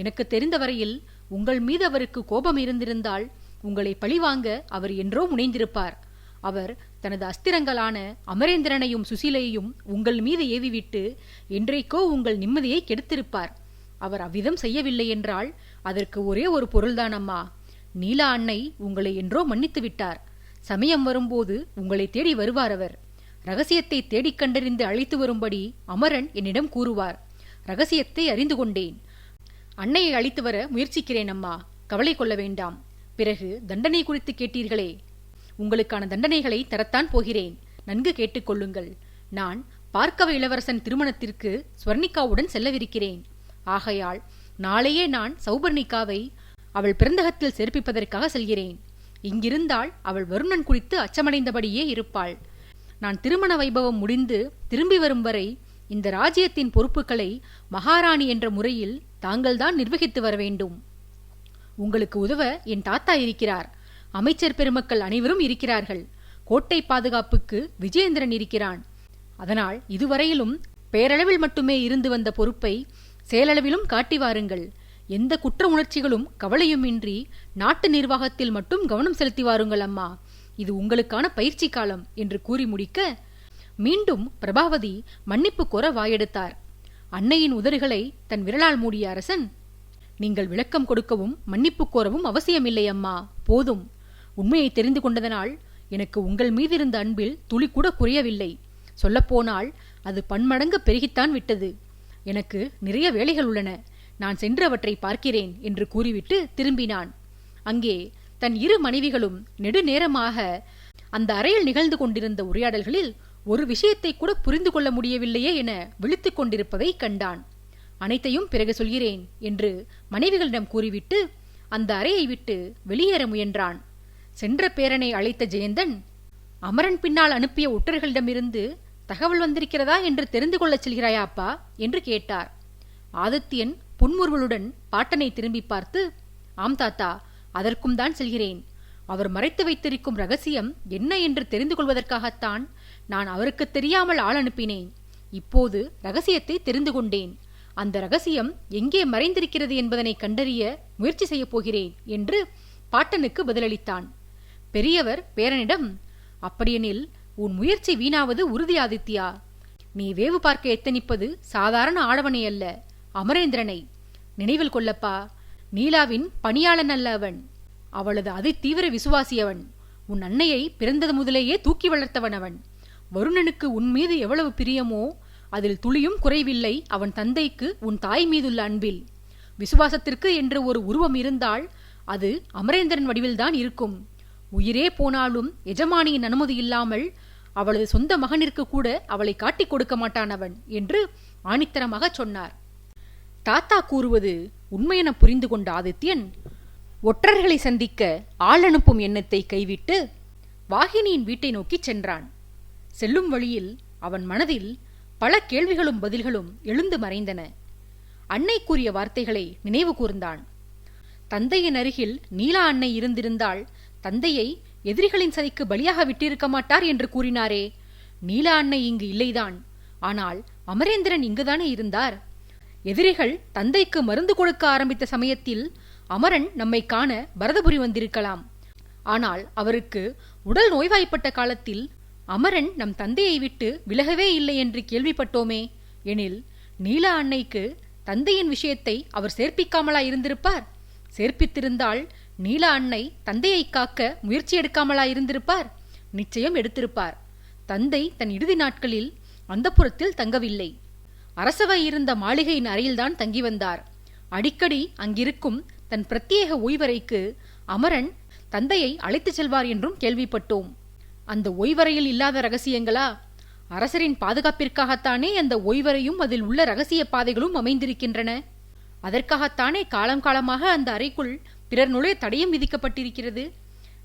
எனக்கு தெரிந்த வரையில் உங்கள் மீது அவருக்கு கோபம் இருந்திருந்தால் உங்களை பழிவாங்க அவர் என்றோ முனைந்திருப்பார். அவர் தனது அஸ்திரங்களான அமரேந்திரனையும் சுசீலையையும் உங்கள் மீது ஏவிவிட்டு என்றைக்கோ உங்கள் நிம்மதியை கெடுத்திருப்பார். அவர் அவ்விதம் செய்யவில்லை என்றால் அதற்கு ஒரே ஒரு பொருள்தான் அம்மா. நீலா அன்னை உங்களை என்றோ மன்னித்து விட்டார். சமயம் வரும்போது உங்களை தேடி வருவார். அவர் ரகசியத்தை தேடிக் கண்டறிந்து அழைத்து வரும்படி அமரன் என்னிடம் கூறுவார். ரகசியத்தை அறிந்து கொண்டேன். அன்னையை அழைத்து வர முயற்சிக்கிறேன் அம்மா. கவலை கொள்ள வேண்டாம். பிறகு தண்டனை குறித்து கேட்டீர்களே, உங்களுக்கான தண்டனைகளை தரத்தான் போகிறேன். நன்கு கேட்டுக்கொள்ளுங்கள். நான் பார்க்கவ இளவரசன் திருமணத்திற்கு ஸ்வர்ணிகாவுடன் செல்லவிருக்கிறேன். ஆகையால் நாளையே நான் சௌபர்ணிகாவை அவள் பிறந்தகத்தில் சேர்ப்பிப்பதற்காக செல்கிறேன். இங்கிருந்தால் அவள் வருணன் குறித்து அச்சமடைந்தபடியே இருப்பாள். நான் திருமண வைபவம் முடிந்து திரும்பி வரும் வரை இந்த ராஜ்யத்தின் பொறுப்புகளை மகாராணி என்ற முறையில் தாங்கள்தான் நிர்வகித்து வர வேண்டும். உங்களுக்கு உதவ என் தாத்தா இருக்கிறார். அமைச்சர் பெருமக்கள் அனைவரும் இருக்கிறார்கள். கோட்டை பாதுகாப்புக்கு விஜயேந்திரன் இருக்கிறான். அதனால் இதுவரையிலும் பேரளவில் மட்டுமே இருந்து வந்த பொறுப்பை செயலளவிலும் காட்டி வாருங்கள். எந்த குற்ற உணர்ச்சிகளும் கவலையுமின்றி நாட்டு நிர்வாகத்தில் மட்டும் கவனம் செலுத்தி வாருங்கள் அம்மா. இது உங்களுக்கான பயிற்சி காலம் என்று கூறி முடிக்க மீண்டும் பிரபாவதி மன்னிப்பு கோர வாயெடுத்தார். அன்னையின் உதடுகளை தன் விரலால் மூடிய அரசன், நீங்கள் விளக்கம் கொடுக்கவும் மன்னிப்பு கோரவும் அவசியமில்லை அம்மா, போதும். உண்மையை தெரிந்து கொண்டதனால் எனக்கு உங்கள் மீதிருந்த அன்பில் துளி கூட குறையவில்லை. சொல்லப்போனால் அது பன்மடங்கு பெருகித்தான் விட்டது. எனக்கு நிறைய வேலைகள் உள்ளன, நான் சென்று அவற்றை பார்க்கிறேன் என்று கூறிவிட்டு திரும்பினான். அங்கே தன் இரு மனைவிகளும் நெடுநேரமாக அந்த அறையில் நிகழ்ந்து கொண்டிருந்த உரையாடல்களில் ஒரு விஷயத்தை கூட புரிந்து கொள்ள முடியவில்லையே என விழித்துக் கொண்டிருப்பதை கண்டான். அனைத்தையும் பிறகு சொல்கிறேன் என்று மனைவிகளிடம் கூறிவிட்டு அந்த அறையை விட்டு வெளியேற முயன்றான். சென்ற பேரனை அழைத்த ஜெயந்தன், அமரன் பின்னால் அனுப்பிய ஒற்றர்களிடமிருந்து தகவல் வந்திருக்கிறதா என்று தெரிந்து கொள்ளச் செல்கிறாயா அப்பா என்று கேட்டார். ஆதித்யன் புன்முறுவலுடன் பாட்டனை திரும்பி பார்த்து, ஆம் தாத்தா, அதற்கும் தான் செல்கிறேன். அவர் மறைத்து வைத்திருக்கும் ரகசியம் என்ன என்று தெரிந்து கொள்வதற்காகத்தான் நான் அவருக்கு தெரியாமல் ஆள் அனுப்பினேன். இப்போது ரகசியத்தை தெரிந்து கொண்டேன். அந்த ரகசியம் எங்கே மறைந்திருக்கிறது என்பதனை கண்டறிய முயற்சி செய்யப் போகிறேன் என்று பாட்டனுக்கு பதிலளித்தான். பெரியவர் பேரனிடம், அப்படியெனில் உன் முயற்சி வீணாவது உறுதி ஆதித்யா. நீ வேவு பார்க்க எத்தனிப்பது சாதாரண ஆடவனை அல்ல, அமரேந்திரனை. நினைவில் கொள்ளப்பா, நீலாவின் பணியாளன் அல்ல அவன். அவளது அதிதீவிர விசுவாசியவன். உன் அன்னையை பிறந்தது முதலேயே தூக்கி வளர்த்தவன் அவன். வருணனுக்கு உன் மீது எவ்வளவு பிரியமோ அதில் துளியும் குறைவில்லை அவன் தந்தைக்கு உன் தாய் மீதுள்ள அன்பில். விசுவாசத்திற்கு என்று ஒரு உருவம் இருந்தால் அது அமரேந்திரன் வடிவில்தான் இருக்கும். உயிரே போனாலும் எஜமானியின் அனுமதி இல்லாமல் அவளது சொந்த மகனிற்கு கூட அவளை காட்டிக் கொடுக்க மாட்டான் அவன் என்று ஆணித்தரமாக சொன்னார். தாத்தா கூறுவது உண்மையென புரிந்து கொண்ட ஆதித்யன் ஒற்றர்களை சந்திக்க ஆள் அனுப்பும் எண்ணத்தை கைவிட்டு வாகினியின் வீட்டை நோக்கி சென்றான். செல்லும் வழியில் அவன் மனதில் பல கேள்விகளும் பதில்களும் எழுந்து மறைந்தன. அன்னை கூறிய வார்த்தைகளை நினைவு கூர்ந்தான். தந்தையின் அருகில் நீலா அன்னை இருந்திருந்தால் தந்தையை எதிரிகளின் சதிக்கு பலியாக விட்டிருக்க மாட்டார் என்று கூறினாரே. நீலா அன்னை இங்கு இல்லைதான், ஆனால் அமரேந்திரன் இங்குதானே இருந்தார். எதிரிகள் தந்தைக்கு மருந்து கொடுக்க ஆரம்பித்த சமயத்தில் அமரன் நம்மை காண பரதபுரி வந்திருக்கலாம். ஆனால் அவருக்கு உடல் நோய்வாய்ப்பட்ட காலத்தில் அமரன் நம் தந்தையை விட்டு விலகவே இல்லை என்று கேள்விப்பட்டோமே. எனில் நீலா அன்னைக்கு தந்தையின் விஷயத்தை அவர் சேர்ப்பிக்காமலா இருந்திருப்பார்? சேர்ப்பித்திருந்தால் நீலா அன்னை தந்தையை காக்க முயற்சி எடுக்காமலா இருந்திருப்பார்? நிச்சயம் எடுத்திருப்பார். தந்தை தன் இறுதி நாட்களில் அந்தப்புறத்தில் தங்கவில்லை. அரசவை இருந்த மாளிகையின் அறையில்தான் தங்கி வந்தார். அடிக்கடி அங்கிருக்கும் தன் பிரத்யேக ஓய்வறைக்கு அமரன் தந்தையை அழைத்துச் செல்வார் என்றும் கேள்விப்பட்டோம். அந்த ஓய்வறையில் இல்லாத ரகசியங்களா? அரசரின் பாதுகாப்பிற்காகத்தானே அந்த ஓய்வறையும் அதில் உள்ள ரகசிய பாதைகளும் அமைந்திருக்கின்றன. அதற்காகத்தானே காலம் காலமாக அந்த அறைக்குள் பிறர் நுழைய தடையும் விதிக்கப்பட்டிருக்கிறது.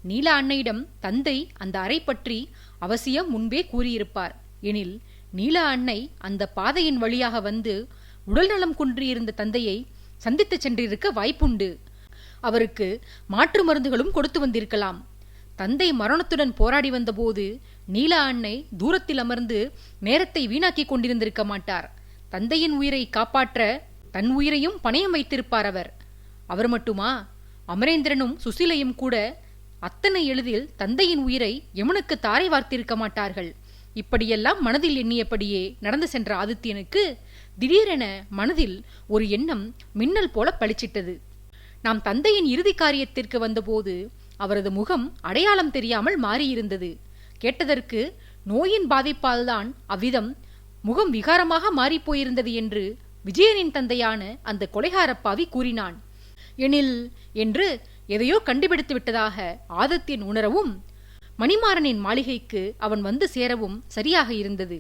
நீலா அன்னையிடம் தந்தை அந்த அறை பற்றி அவசியம் முன்பே கூறியிருப்பார். எனில் நீலா அன்னை அந்த பாதையின் வழியாக வந்து உடல் நலம் குன்றியிருந்த தந்தையை சந்தித்து சென்றிருக்க வாய்ப்புண்டு. அவருக்கு மாற்று மருந்துகளும் கொடுத்து வந்திருக்கலாம். தந்தை மரணத்துடன் போராடி வந்தபோது நீலா அன்னை தூரத்தில் அமர்ந்து நேரத்தை வீணாக்கி கொண்டிருந்திருக்க மாட்டார். தந்தையின் உயிரை காப்பாற்ற தன் உயிரையும் பணயம் வைத்திருப்பார் அவர். அவர் மட்டுமா, அமரேந்திரனும் சுசீலையும் கூட அத்தனை எளிதில் தந்தையின் உயிரை யமுனுக்கு தாரை வார்த்திருக்க மாட்டார்கள். இப்படியெல்லாம் மனதில் எண்ணியபடியே நடந்து சென்ற ஆதித்யனுக்கு திடீரென மனதில் ஒரு எண்ணம் மின்னல் போல பளிச்சிட்டது. நாம் தந்தையின் இறுதி காரியத்திற்கு வந்தபோது அவரது முகம் அடையாளம் தெரியாமல் மாறியிருந்தது. கேட்டதற்கு நோயின் பாதிப்பால்தான் அவ்விதம் முகம் விகாரமாக மாறிப்போயிருந்தது என்று விஜயனின் தந்தையான அந்த கொலைகாரப்பாவி கூறினான். எனில் என்று எதையோ கண்டுபிடித்து விட்டதாக ஆதித்யன் உணரவும் மணிமாறனின் மாளிகைக்கு அவன் வந்து சேரவும் சரியாக இருந்தது.